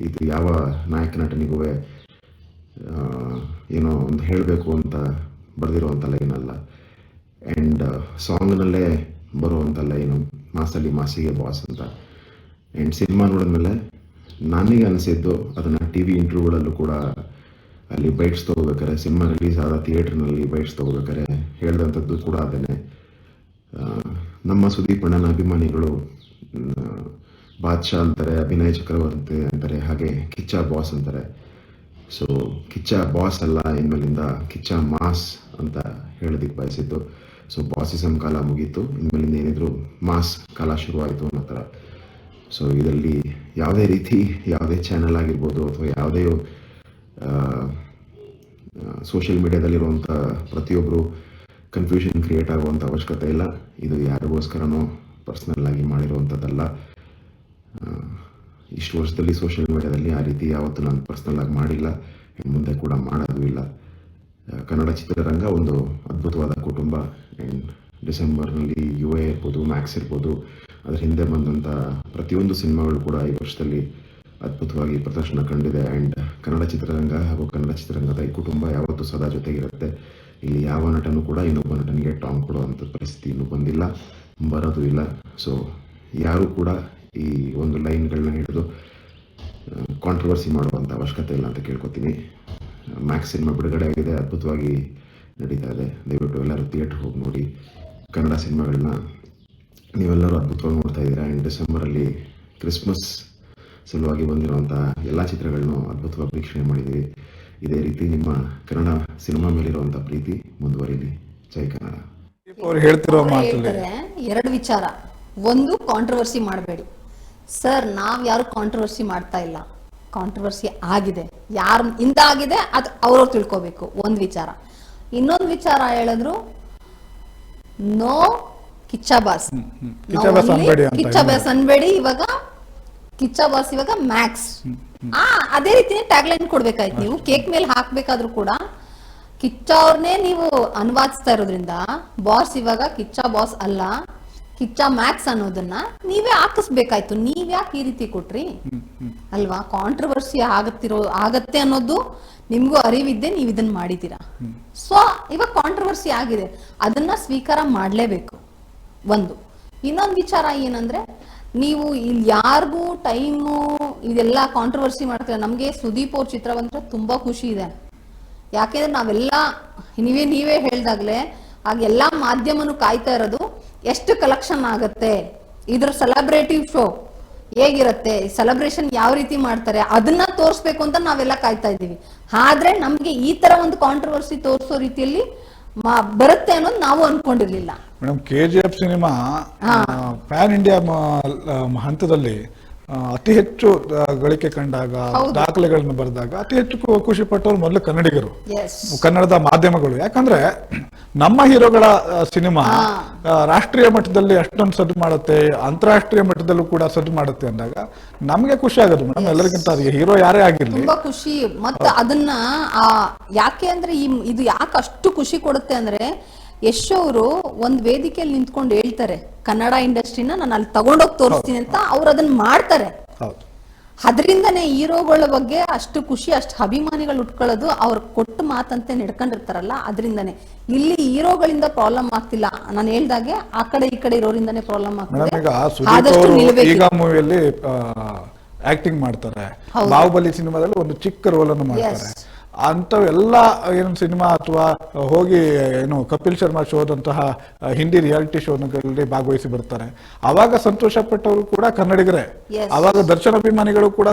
ಇದು ಯಾವ ನಾಯಕ ನಟನಿಗೂ ಏನೋ ಒಂದು ಹೇಳಬೇಕು ಅಂತ ಬರೆದಿರುವಂಥ ಲೈನ್ ಅಲ್ಲ. ಆ್ಯಂಡ್ ಸಾಂಗ್ನಲ್ಲೇ ಬರುವಂಥ ಲೈನು ಮಾಸಲ್ಲಿ ಮಾಸಿಗೆ ಬಾಸ್ ಅಂತ. ಆ್ಯಂಡ್ ಸಿನಿಮಾ ನೋಡಿದ್ಮೇಲೆ ನನಗೆ ಅನಿಸಿದ್ದು, ಅದನ್ನು TV ಇಂಟರ್ವ್ಯೂಗಳಲ್ಲೂ ಕೂಡ ಅಲ್ಲಿ ಬೈಟ್ಸ್ ತೊಗೋಬೇಕಾರೆ, ಸಿನಿಮಾ ರಿಲೀಸ್ ಆದ ಥಿಯೇಟ್ರ್ನಲ್ಲಿ ಬೈಟ್ಸ್ ತೊಗೋಬೇಕಾರೆ ಹೇಳಿದಂಥದ್ದು ಕೂಡ ಅದನ್ನೇ. ನಮ್ಮ ಸುದೀಪ್ ಅಣ್ಣನ ಅಭಿಮಾನಿಗಳು ಬಾದ್ಶಾ ಅಂತಾರೆ, ಅಭಿನಯ್ ಚಕ್ರವರ್ತಿ ಅಂತಾರೆ, ಹಾಗೆ ಕಿಚ್ಚ ಬಾಸ್ ಅಂತಾರೆ. ಸೊ ಕಿಚ್ಚ ಬಾಸ್ ಅಲ್ಲ, ಇನ್ಮೇಲಿಂದ ಕಿಚ್ಚ ಮಾಸ್ ಅಂತ ಹೇಳೋದಕ್ಕೆ ಬಯಸಿದ್ದು. ಸೊ ಬಾಸಿಸಮ್ ಕಾಲ ಮುಗೀತು, ಇನ್ಮೇಲಿಂದ ಏನಿದ್ರು ಮಾಸ್ ಕಾಲ ಶುರುವಾಯಿತು ಅನ್ನೋ ಥರ. ಸೊ ಇದರಲ್ಲಿ ಯಾವುದೇ ರೀತಿ, ಯಾವುದೇ ಚಾನಲ್ ಆಗಿರ್ಬೋದು ಅಥವಾ ಯಾವುದೇ ಸೋಷಿಯಲ್ ಮೀಡಿಯಾದಲ್ಲಿರುವಂಥ ಪ್ರತಿಯೊಬ್ಬರು ಕನ್ಫ್ಯೂಷನ್ ಕ್ರಿಯೇಟ್ ಆಗುವಂಥ ಅವಶ್ಯಕತೆ ಇಲ್ಲ. ಇದು ಯಾರಿಗೋಸ್ಕರನೋ ಪರ್ಸ್ನಲ್ ಆಗಿ ಮಾಡಿರುವಂಥದ್ದಲ್ಲ. ಇಷ್ಟು ವರ್ಷದಲ್ಲಿ ಸೋಷಿಯಲ್ ಮೀಡಿಯಾದಲ್ಲಿ ಆ ರೀತಿ ಯಾವತ್ತೂ ನಾನು ಪರ್ಸ್ನಲ್ ಆಗಿ ಮಾಡಿಲ್ಲ, ಮುಂದೆ ಕೂಡ ಮಾಡೋದು ಇಲ್ಲ. ಕನ್ನಡ ಚಿತ್ರರಂಗ ಒಂದು ಅದ್ಭುತವಾದ ಕುಟುಂಬ. ಆ್ಯಂಡ್ ಡಿಸೆಂಬರ್ನಲ್ಲಿ UA ಇರ್ಬೋದು, ಮ್ಯಾಕ್ಸ್ ಇರ್ಬೋದು, ಅದ್ರ ಹಿಂದೆ ಬಂದಂಥ ಪ್ರತಿಯೊಂದು ಸಿನಿಮಾಗಳು ಕೂಡ ಈ ವರ್ಷದಲ್ಲಿ ಅದ್ಭುತವಾಗಿ ಪ್ರದರ್ಶನ ಕಂಡಿದೆ. ಆ್ಯಂಡ್ ಕನ್ನಡ ಚಿತ್ರರಂಗ ಹಾಗೂ ಕನ್ನಡ ಚಿತ್ರರಂಗದ ಈ ಕುಟುಂಬ ಯಾವತ್ತೂ ಸದಾ ಜೊತೆಗಿರುತ್ತೆ. ಇಲ್ಲಿ ಯಾವ ನಟನೂ ಕೂಡ ಇನ್ನೊಬ್ಬ ನಟನಿಗೆ ಟಾಂಗ್ ಕೊಡುವಂಥ ಪರಿಸ್ಥಿತಿ ಇನ್ನೂ ಬಂದಿಲ್ಲ, ಬರೋದು ಇಲ್ಲ. ಸೊ ಯಾರೂ ಕೂಡ ಈ ಒಂದು ಲೈನ್ಗಳನ್ನ ಹಿಡಿದು ಕಾಂಟ್ರವರ್ಸಿ ಮಾಡುವಂಥ ಅವಶ್ಯಕತೆ ಇಲ್ಲ ಅಂತ ಕೇಳ್ಕೊತೀನಿ. ಮ್ಯಾಕ್ಸ್ ಸಿನಿಮಾ ಬಿಡುಗಡೆ ಆಗಿದೆ, ಅದ್ಭುತವಾಗಿ ನಡೀತಾ ಇದೆ. ದಯವಿಟ್ಟು ಎಲ್ಲರೂ ಥಿಯೇಟ್ರ್ ಹೋಗಿ ನೋಡಿ. ಕನ್ನಡ ಸಿನಿಮಾಗಳನ್ನ ನೀವೆಲ್ಲರೂ ಅದ್ಭುತವಾಗಿ ನೋಡ್ತಾ ಇದ್ದೀರಾ. ಆ್ಯಂಡ್ ಡಿಸೆಂಬರಲ್ಲಿ ಕ್ರಿಸ್ಮಸ್ ಸಲುವಾಗಿ ಬಂದಿರುವಂಥ ಎಲ್ಲ ಚಿತ್ರಗಳನ್ನು ಅದ್ಭುತವಾಗಿ ವೀಕ್ಷಣೆ ಮಾಡಿದ್ದೀವಿ. ಇದೇ ರೀತಿ ನಿಮ್ಮ ಕನ್ನಡ ಸಿನಿಮಾ ಮೇಲಿರುವಂಥ ಪ್ರೀತಿ ಮುಂದುವರಿಲಿ. ಜೈ ಕನ್ನಡ. ಅವ್ರು ಹೇಳ್ತಿರೋ ಅವ್ರು ಮಾತಲ್ಲಿ ಹೇಳ್ತಾರೆ, ಎರಡು ವಿಚಾರ. ಒಂದು, ಕಾಂಟ್ರವರ್ಸಿ ಮಾಡಬೇಡಿ ಸರ್. ನಾವ್ ಯಾರು ಕಾಂಟ್ರವರ್ಸಿ ಮಾಡ್ತಾ ಇಲ್ಲ. ಕಾಂಟ್ರವರ್ಸಿ ಆಗಿದೆ, ಯಾರ ಇಂದ ಆಗಿದೆ ಅದು ಅವ್ರವ್ರು ತಿಳ್ಕೊಬೇಕು, ಒಂದ್ ವಿಚಾರ. ಇನ್ನೊಂದು ವಿಚಾರ ಹೇಳಿದ್ರು, no Kichcha boss. Kichcha boss ಅನ್ಬೇಡಿ ಅಂತ. ಕಿಚ್ಚ ಬಾಸ್ ಅನ್ಬೇಡಿ. ಇವಾಗ ಕಿಚ್ಚ ಬಾಸ್, ಇವಾಗ ಮ್ಯಾಕ್ಸ್. ಅದೇ ರೀತಿನೇ ಟ್ಯಾಗ್ಲೈನ್ ಕೊಡ್ಬೇಕಾಯ್ತು. ನೀವು ಕೇಕ್ ಮೇಲೆ ಹಾಕ್ಬೇಕಾದ್ರೂ ಕೂಡ ಕಿಚ್ಚ ಅವ್ರನ್ನೇ ನೀವು ಅನುವಾದಿಸ್ತಾ ಇರೋದ್ರಿಂದ ಬಾಸ್ ಇವಾಗ ಕಿಚ್ಚ ಬಾಸ್ ಅಲ್ಲ, ಕಿಚ್ಚ ಮ್ಯಾಕ್ಸ್ ಅನ್ನೋದನ್ನ ನೀವೇ ಹಾಕಿಸ್ಬೇಕಾಯ್ತು. ನೀವ್ ಯಾಕೆ ಈ ರೀತಿ ಕೊಟ್ರಿ ಅಲ್ವಾ? ಕಾಂಟ್ರವರ್ಸಿ ಆಗತ್ತೆ ಅನ್ನೋದು ನಿಮ್ಗೂ ಅರಿವಿದ್ದೆ, ನೀವ್ ಇದನ್ನ ಮಾಡಿದೀರಾ. ಸೊ ಇವಾಗ ಕಾಂಟ್ರವರ್ಸಿ ಆಗಿದೆ, ಅದನ್ನ ಸ್ವೀಕಾರ ಮಾಡ್ಲೇಬೇಕು. ಒಂದು. ಇನ್ನೊಂದು ವಿಚಾರ ಏನಂದ್ರೆ, ನೀವು ಇಲ್ಲಿ ಯಾರಿಗೂ ಟೈಮು ಇದೆಲ್ಲ ಕಾಂಟ್ರವರ್ಸಿ ಮಾಡ್ತೀರ. ನಮ್ಗೆ ಸುದೀಪ್ ಅವ್ರ ಚಿತ್ರ ಬಂದ್ರೆ ತುಂಬಾ ಖುಷಿ ಇದೆ. ಯಾಕೆಂದ್ರೆ ನಾವೆಲ್ಲ ನೀವೇ ಹೇಳ್ದಾಗ್ಲೆ ಆಗ ಎಲ್ಲಾ ಮಾಧ್ಯಮನು ಕಾಯ್ತಾ ಇರೋದು ಎಷ್ಟು ಕಲೆಕ್ಷನ್ ಆಗತ್ತೆ, ಇದ್ರ ಸೆಲೆಬ್ರೇಟಿವ್ ಶೋ ಹೇಗಿರತ್ತೆ, ಸೆಲೆಬ್ರೇಷನ್ ಯಾವ ರೀತಿ ಮಾಡ್ತಾರೆ ಅದನ್ನ ತೋರಿಸ್ಬೇಕು ಅಂತ ನಾವೆಲ್ಲ ಕಾಯ್ತಾ ಇದೀವಿ. ಆದ್ರೆ ನಮ್ಗೆ ಈ ತರ ಒಂದು ಕಾಂಟ್ರವರ್ಸಿ ತೋರಿಸೋ ರೀತಿಯಲ್ಲಿ ಬರುತ್ತೆ ಅನ್ನೋದು ನಾವು ಅನ್ಕೊಂಡಿರ್ಲಿಲ್ಲ. Madam, KGF cinema PAN India ಹಂತದಲ್ಲಿ ಅತಿ ಹೆಚ್ಚು ಗಳಿಕೆ ಕಂಡಾಗ, ದಾಖಲೆಗಳನ್ನು ಬರೆದಾಗ ಅತಿ ಹೆಚ್ಚು ಖುಷಿ ಪಟ್ಟವರು ಮೊದಲು ಕನ್ನಡಿಗರು, ಕನ್ನಡದ ಮಾಧ್ಯಮಗಳು. ಯಾಕಂದ್ರೆ ನಮ್ಮ ಹೀರೋಗಳ ಸಿನಿಮಾ ರಾಷ್ಟ್ರೀಯ ಮಟ್ಟದಲ್ಲಿ ಅಷ್ಟೊಂದು ಸದ್ದು ಮಾಡುತ್ತೆ, ಅಂತಾರಾಷ್ಟ್ರೀಯ ಮಟ್ಟದಲ್ಲೂ ಕೂಡ ಸದ್ದು ಮಾಡುತ್ತೆ ಅಂದಾಗ ನಮ್ಗೆ ಖುಷಿ ಆಗೋದು ಮೇಡಮ್. ಎಲ್ಲರಿಗಿಂತ ಅದಕ್ಕೆ ಹೀರೋ ಯಾರೇ ಆಗಿರ್ಲಿ ತುಂಬಾ ಖುಷಿ. ಮತ್ತೆ ಅದನ್ನ ಯಾಕೆ ಅಂದ್ರೆ ಇದು ಯಾಕೆ ಅಷ್ಟು ಖುಷಿ ಕೊಡುತ್ತೆ ಅಂದ್ರೆ, ಯಶ್ ಅವರು ಒಂದ್ ವೇದಿಕೆಯಲ್ಲಿ ನಿಂತ್ಕೊಂಡು ಹೇಳ್ತಾರೆ, ಕನ್ನಡ ಇಂಡಸ್ಟ್ರಿನ ನಾನು ಅಲ್ಲಿ ತಗೊಂಡೋಗಿ ತೋರಿಸ್ತೀನಿ ಅಂತ. ಅವ್ರು ಅದನ್ನ ಮಾಡ್ತಾರೆ. ಅದರಿಂದನೇ ಹೀರೋಗಳ ಬಗ್ಗೆ ಅಷ್ಟು ಖುಷಿ, ಅಷ್ಟು ಅಭಿಮಾನಿಗಳು ಉಟ್ಕೊಳ್ಳೋದು. ಅವ್ರು ಕೊಟ್ಟು ಮಾತಂತೆ ನಡ್ಕೊಂಡಿರ್ತಾರಲ್ಲ, ಅದರಿಂದನೇ. ಇಲ್ಲಿ ಹೀರೋಗಳಿಂದ ಪ್ರಾಬ್ಲಮ್ ಆಗ್ತಿಲ್ಲ. ನಾನು ಹೇಳ್ದಾಗೆ ಆ ಕಡೆ ಈ ಕಡೆ ಇರೋರಿಂದನೇ ಪ್ರಾಬ್ಲಮ್ ಆಗ್ತಿದೆ. ಈಗ ಮೂವಿಯಲ್ಲಿ ಆಕ್ಟಿಂಗ್ ಮಾಡ್ತಾರೆ, ಬಾಹುಬಲಿ ಸಿನಿಮಾದಲ್ಲಿ ಒಂದು ಚಿಕ್ಕ ರೋಲ್ ಅನ್ನು ಮಾಡ್ತಾರೆ. ಅಂತವೆಲ್ಲ ಏನು ಸಿನಿಮಾ ಅಥವಾ ಹೋಗಿ ಏನು ಕಪಿಲ್ ಶರ್ಮಾ ಶೋದಂತಹ ಹಿಂದಿ ರಿಯಾಲಿಟಿ ಶೋಗಳಲ್ಲಿ ಭಾಗವಹಿಸಿ ಬರ್ತಾರೆ. ಅವಾಗ ಸಂತೋಷ ಪಟ್ಟವರು ಕೂಡ ಕನ್ನಡಿಗರೇ. ಅವಾಗ ದರ್ಶನ್ ಅಭಿಮಾನಿಗಳು ಕೂಡ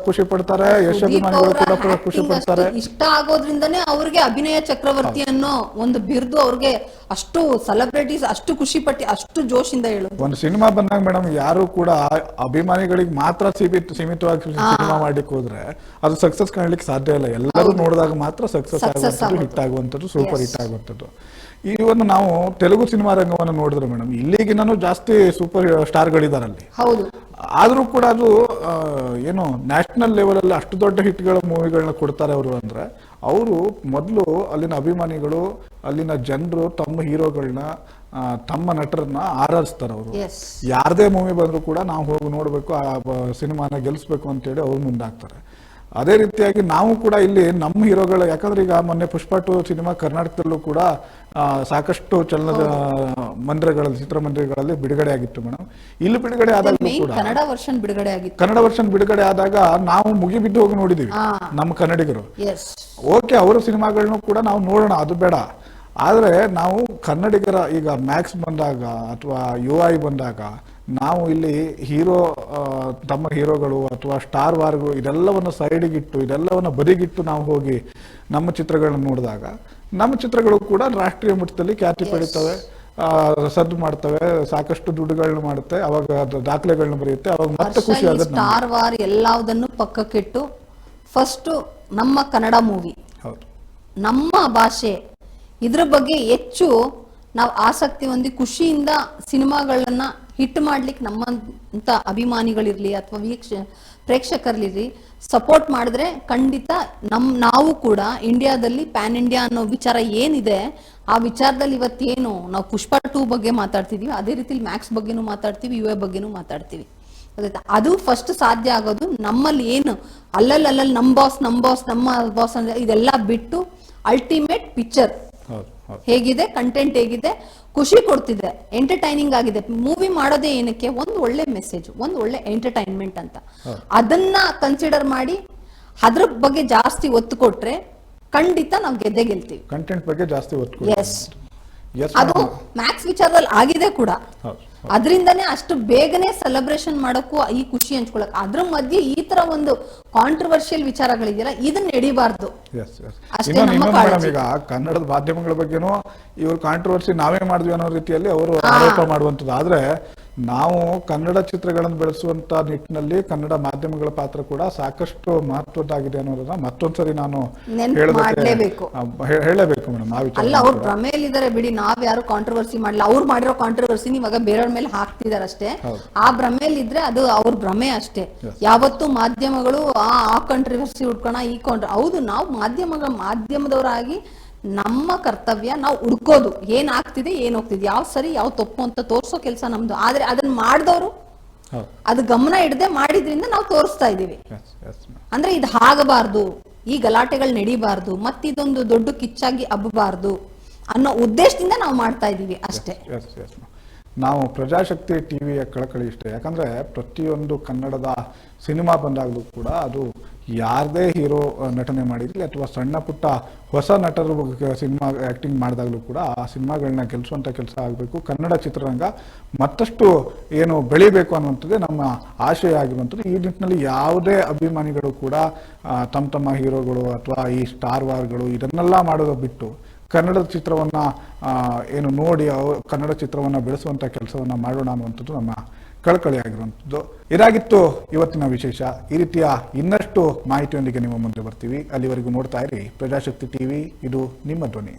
ಖುಷಿ ಪಡ್ತಾರೆ, ಯಶ್ ಅಭಿಮಾನಿಗಳು ಕೂಡ ಖುಷಿ ಪಡ್ತಾರೆ. ಇಷ್ಟ ಆಗೋದ್ರಿಂದನೇ ಅವ್ರಿಗೆ ಅಭಿನಯ ಚಕ್ರವರ್ತಿ ಅನ್ನೋ ಒಂದು ಬಿರುದು ಅವ್ರಿಗೆ ಅಷ್ಟು ಸೆಲೆಬ್ರಿಟೀಸ್ ಅಷ್ಟು ಖುಷಿ ಪಟ್ಟಿ ಅಷ್ಟು ಜೋಶಿಂದ ಹೇಳೋದು. ಒಂದು ಸಿನಿಮಾ ಬಂದಾಗ ಮೇಡಮ್, ಯಾರು ಕೂಡ ಅಭಿಮಾನಿಗಳಿಗೆ ಮಾತ್ರ ಸೀಮಿತವಾಗಿ ಸಿನಿಮಾ ಮಾಡ್ಲಿಕ್ಕೆ ಹೋದ್ರೆ ಅದು ಸಕ್ಸಸ್ ಕಾಣ್ಲಿಕ್ಕೆ ಸಾಧ್ಯ ಇಲ್ಲ. ಎಲ್ಲರೂ ನೋಡಿದಾಗ ಮಾತ್ರ ಸಕ್ಸಸ್ ಆಗುವಂಥದ್ದು, ಹಿಟ್ ಆಗುವಂಥದ್ದು, ಸೂಪರ್ ಹಿಟ್ ಆಗುವಂಥದ್ದು. ಈ ಒಂದು ನಾವು ತೆಲುಗು ಸಿನಿಮಾ ರಂಗವನ್ನು ನೋಡಿದ್ರೆ ಮೇಡಮ್, ಇಲ್ಲಿಗಿನೂ ಜಾಸ್ತಿ ಸೂಪರ್ ಸ್ಟಾರ್ಗಳಿದ್ದಾರೆ ಅಲ್ಲಿ. ಆದ್ರೂ ಕೂಡ ಅದು ಏನು ನ್ಯಾಷನಲ್ ಲೆವೆಲ್ ಅಲ್ಲಿ ಅಷ್ಟು ದೊಡ್ಡ ಹಿಟ್ಗಳ ಮೂವಿಗಳನ್ನ ಕೊಡ್ತಾರೆ ಅವರು ಅಂದ್ರೆ, ಅವರು ಮೊದಲು ಅಲ್ಲಿನ ಅಭಿಮಾನಿಗಳು, ಅಲ್ಲಿನ ಜನರು ತಮ್ಮ ಹೀರೋಗಳನ್ನ, ತಮ್ಮ ನಟರನ್ನ ಆರಾಧಿಸ್ತಾರೆ. ಅವರು ಯಾರದೇ ಮೂವಿ ಬಂದ್ರು ಕೂಡ ನಾವು ಹೋಗಿ ನೋಡ್ಬೇಕು, ಆ ಸಿನಿಮಾನ ಗೆಲ್ಲಿಸ್ಬೇಕು ಅಂತೇಳಿ ಅವ್ರು ಮುಂದಾಗ್ತಾರೆ. ಅದೇ ರೀತಿಯಾಗಿ ನಾವು ಕೂಡ ಇಲ್ಲಿ ನಮ್ಮ ಹೀರೋಗಳು, ಯಾಕಂದ್ರೆ ಈಗ ಮೊನ್ನೆ ಪುಷ್ಪ 2 ಸಿನಿಮಾ ಕರ್ನಾಟಕದಲ್ಲೂ ಕೂಡ ಸಾಕಷ್ಟು ಚಲನದ ಮಂದಿರಗಳಲ್ಲಿ, ಚಿತ್ರಮಂದಿರಗಳಲ್ಲಿ ಬಿಡುಗಡೆ ಆಗಿತ್ತು ಮೇಡಮ್. ಇಲ್ಲಿ ಬಿಡುಗಡೆ ಆದಾಗಲೂ ಕೂಡ ಕನ್ನಡ ವರ್ಷನ್ ಬಿಡುಗಡೆ ಆದಾಗ ನಾವು ಮುಗಿಬಿದ್ದು ಹೋಗಿ ನೋಡಿದೀವಿ ನಮ್ಮ ಕನ್ನಡಿಗರು. ಓಕೆ, ಅವರ ಸಿನಿಮಾಗಳನ್ನು ಕೂಡ ನಾವು ನೋಡೋಣ, ಅದು ಬೇಡ. ಆದ್ರೆ ನಾವು ಕನ್ನಡಿಗರ ಈಗ ಮ್ಯಾಕ್ಸ್ ಬಂದಾಗ ಅಥವಾ UI ಬಂದಾಗ ನಾವು ಇಲ್ಲಿ ಹೀರೋ, ತಮ್ಮ ಹೀರೋಗಳು ಅಥವಾ ಸ್ಟಾರ್ ವಾರ್ಗಳು ಇದೆಲ್ಲವನ್ನು ಸೈಡಿಗಿಟ್ಟು, ಇದೆಲ್ಲವನ್ನು ಬದಿಗಿಟ್ಟು ನಾವು ಹೋಗಿ ನಮ್ಮ ಚಿತ್ರಗಳನ್ನ ನೋಡಿದಾಗ ನಮ್ಮ ಚಿತ್ರಗಳು ಕೂಡ ರಾಷ್ಟ್ರೀಯ ಮಟ್ಟದಲ್ಲಿ ಖ್ಯಾತಿ ಪಡಿತವೆ, ಸದ್ದು ಮಾಡ್ತವೆ, ಸಾಕಷ್ಟು ದುಡ್ಡುಗಳನ್ನ ಮಾಡುತ್ತೆ, ಅವಾಗ ದಾಖಲೆಗಳನ್ನ ಬರೆಯುತ್ತೆ. ಅವಾಗ ಮತ್ತೆ ಖುಷಿ ಆಗುತ್ತೆ. ಸ್ಟಾರ್ ವಾರ್ ಎಲ್ಲದನ್ನು ಪಕ್ಕಕ್ಕಿಟ್ಟು ಫಸ್ಟ್ ನಮ್ಮ ಕನ್ನಡ ಮೂವಿ, ನಮ್ಮ ಭಾಷೆ, ಇದ್ರ ಬಗ್ಗೆ ಹೆಚ್ಚು ನಾವು ಆಸಕ್ತಿ ಹೊಂದಿ ಖುಷಿಯಿಂದ ಸಿನಿಮಾಗಳನ್ನ ಹಿಟ್ ಮಾಡ್ಲಿಕ್ಕೆ ನಮ್ಮಂತ ಅಭಿಮಾನಿಗಳಿರ್ಲಿ ಅಥವಾ ಪ್ರೇಕ್ಷಕರಿರ್ಲಿ ಸಪೋರ್ಟ್ ಮಾಡಿದ್ರೆ ಖಂಡಿತ ನಾವು ಕೂಡ ಇಂಡಿಯಾದಲ್ಲಿ ಪ್ಯಾನ್ ಇಂಡಿಯಾ ಅನ್ನೋ ವಿಚಾರ ಏನಿದೆ ಆ ವಿಚಾರದಲ್ಲಿ ಇವತ್ತೇನು ನಾವು ಪುಷ್ಪ 2 ಬಗ್ಗೆ ಮಾತಾಡ್ತಿದೀವಿ, ಅದೇ ರೀತಿ ಮ್ಯಾಕ್ಸ್ ಬಗ್ಗೆನೂ ಮಾತಾಡ್ತೀವಿ, UI ಬಗ್ಗೆನೂ ಮಾತಾಡ್ತೀವಿ. ಅದು ಫಸ್ಟ್ ಸಾಧ್ಯ ಆಗೋದು ನಮ್ಮಲ್ಲಿ ಏನು ಅಲ್ಲಲ್ಲಿ ನಮ್ಮ ಬಾಸ್ ಅಂದ್ರೆ ಇದೆಲ್ಲ ಬಿಟ್ಟು ಅಲ್ಟಿಮೇಟ್ ಪಿಕ್ಚರ್ ಹೇಗಿದೆ, ಕಂಟೆಂಟ್ ಹೇಗಿದೆ, ಖುಷಿ ಕೊಡ್ತಿದೆ, ಎಂಟರ್ಟೈನಿಂಗ್ ಆಗಿದೆ. ಮೂವಿ ಮಾಡೋದೇ ಏನಕ್ಕೆ? ಒಂದು ಒಳ್ಳೆ ಮೆಸೇಜ್, ಒಂದು ಒಳ್ಳೆ ಎಂಟರ್ಟೈನ್ಮೆಂಟ್ ಅಂತ. ಅದನ್ನ ಕನ್ಸಿಡರ್ ಮಾಡಿ ಅದ್ರ ಬಗ್ಗೆ ಜಾಸ್ತಿ ಒತ್ತು ಕೊಟ್ರೆ ಖಂಡಿತ ನಾವು ಗೆಲ್ತೀವಿ. ಕಂಟೆಂಟ್ ಬಗ್ಗೆ ಜಾಸ್ತಿ ಒತ್ತು. ಅದು ಮ್ಯಾಕ್ಸ್ ವಿಚಾರದಲ್ಲಿ ಆಗಿದೆ ಕೂಡ. ಅದರಿಂದನೇ ಅಷ್ಟು ಬೇಗನೆ ಸೆಲೆಬ್ರೇಷನ್ ಮಾಡೋಕ್ಕೂ ಈ ಖುಷಿ ಹಂಚ್ಕೊಳಕ್, ಅದ್ರ ಮಧ್ಯೆ ಈ ತರ ಒಂದು ಕಾಂಟ್ರವರ್ಷಿಯಲ್ ವಿಚಾರಗಳಿದೆಯಲ್ಲ ಇದನ್ನ ನಡಿಬಾರ್ದು. ಅಷ್ಟೇ ನಮ್ಮ ಮೇಡಮ್, ಕಾಳಜಿ. ಈಗ ಕನ್ನಡದ ಮಾಧ್ಯಮಗಳ ಬಗ್ಗೆನೂ ಇವ್ರು ಕಾಂಟ್ರವರ್ಸಿ ನಾವೇ ಮಾಡಿದ್ವಿ ಅನ್ನೋ ರೀತಿಯಲ್ಲಿ ಅವರು ಆರೋಪ ಮಾಡುವಂಥದ್ದು. ಆದ್ರೆ ನಾವು ಕನ್ನಡ ಚಿತ್ರಗಳನ್ನು ಬೆಳೆಸುವಂತ ನಿಟ್ಟಿನಲ್ಲಿ ಕನ್ನಡ ಮಾಧ್ಯಮಗಳ ಪಾತ್ರ ಕೂಡ ಸಾಕಷ್ಟು ಮಹತ್ವದ್ದಾಗಿದೆ ಅನ್ನೋದನ್ನ ಮತ್ತೊಂದ್ಸರಿ ನಾನು ಮಾಡ್ಲೇಬೇಕು. ಹೇಳಲೇಬೇಕು ಮೇಡಮ್. ಅಲ್ಲ, ಅವ್ರ ಭ್ರಮೆಯಲ್ಲಿದ್ದಾರೆ ಬಿಡಿ, ನಾವ್ ಯಾರು ಕಾಂಟ್ರವರ್ಸಿ ಮಾಡಲ್ಲ. ಅವ್ರು ಮಾಡಿರೋ ಕಾಂಟ್ರವರ್ಸಿ ಇವಾಗ ಬೇರೆಯವ್ರ ಮೇಲೆ ಹಾಕ್ತಿದಾರೆ ಅಷ್ಟೇ. ಆ ಭ್ರಮೆಯಲ್ಲಿ ಇದ್ರೆ ಅದು ಅವ್ರ ಭ್ರಮೆ ಅಷ್ಟೇ. ಯಾವತ್ತು ಮಾಧ್ಯಮಗಳು ಆ ಕಾಂಟ್ರವರ್ಸಿ ಉಟ್ಕೋಣ ಈ ಹೌದು, ನಾವು ಮಾಧ್ಯಮದವರಾಗಿ ನಮ್ಮ ಕರ್ತವ್ಯ ನಾವು ಹುಡ್ಕೋದು, ಏನ್ ಆಗ್ತಿದೆ ಏನ್ ಹೋಗ್ತಿದೆ, ಯಾವ ಸರಿ ಯಾವ ತಪ್ಪು ಅಂತ ತೋರ್ಸೋ ಕೆಲಸ ನಮ್ದು. ಆದ್ರೆ ಅದನ್ನ ಮಾಡಿದವರು ಅದು ಗಮನ ಇಡದೆ ಮಾಡಿದ್ರಿಂದ ನಾವು ತೋರಿಸ್ತಾ ಇದೀವಿ. ಅಂದ್ರೆ ಇದು ಆಗಬಾರ್ದು, ಈ ಗಲಾಟೆಗಳು ನಡಿಬಾರ್ದು, ಮತ್ತಿದೊಂದು ದೊಡ್ಡ ಕಿಚ್ಚಾಗಿ ಹಬ್ಬಬಾರ್ದು ಅನ್ನೋ ಉದ್ದೇಶದಿಂದ ನಾವು ಮಾಡ್ತಾ ಇದೀವಿ ಅಷ್ಟೇ. ನಾವು ಪ್ರಜಾಶಕ್ತಿ ಟಿವಿಯ ಕಳಕಳಿ ಇಷ್ಟೇ. ಯಾಕಂದ್ರೆ ಪ್ರತಿಯೊಂದು ಕನ್ನಡದ ಸಿನಿಮಾ ಬಂದಾಗಲೂ ಕೂಡ ಅದು ಯಾರದೇ ಹೀರೋ ನಟನೆ ಮಾಡಿರಲಿ ಅಥವಾ ಸಣ್ಣ ಪುಟ್ಟ ಹೊಸ ನಟರು ಸಿನಿಮಾ ಆಕ್ಟಿಂಗ್ ಮಾಡಿದಾಗಲೂ ಕೂಡ ಆ ಸಿನಿಮಾಗಳನ್ನ ಗೆಲ್ಲಿಸುವಂಥ ಕೆಲಸ ಆಗಬೇಕು. ಕನ್ನಡ ಚಿತ್ರರಂಗ ಮತ್ತಷ್ಟು ಏನು ಬೆಳಿಬೇಕು ಅನ್ನುವಂಥದ್ದೇ ನಮ್ಮ ಆಶಯ ಆಗಿರುವಂಥದ್ದು. ಈ ನಿಟ್ಟಿನಲ್ಲಿ ಯಾವುದೇ ಅಭಿಮಾನಿಗಳು ಕೂಡ ತಮ್ಮ ಹೀರೋಗಳು ಅಥವಾ ಈ ಸ್ಟಾರ್ ವಾರ್ಗಳು ಇದನ್ನೆಲ್ಲ ಮಾಡೋದು ಬಿಟ್ಟು ಕನ್ನಡದ ಚಿತ್ರವನ್ನ ಏನು ನೋಡಿ ಕನ್ನಡ ಚಿತ್ರವನ್ನ ಬೆಳೆಸುವಂತ ಕೆಲಸವನ್ನ ಮಾಡೋಣ ಅನ್ನುವಂಥದ್ದು ನಮ್ಮ ಕಳಕಳಿ ಆಗಿರುವಂಥದ್ದು. ಇದಾಗಿತ್ತು ಇವತ್ತಿನ ವಿಶೇಷ. ಈ ರೀತಿಯ ಇನ್ನಷ್ಟು ಮಾಹಿತಿಯೊಂದಿಗೆ ನಿಮ್ಮ ಮುಂದೆ ಬರ್ತೀವಿ. ಅಲ್ಲಿವರೆಗೂ ನೋಡ್ತಾ ಇರಿ ಪ್ರಜಾಶಕ್ತಿ ಟಿವಿ, ಇದು ನಿಮ್ಮ ಧ್ವನಿ.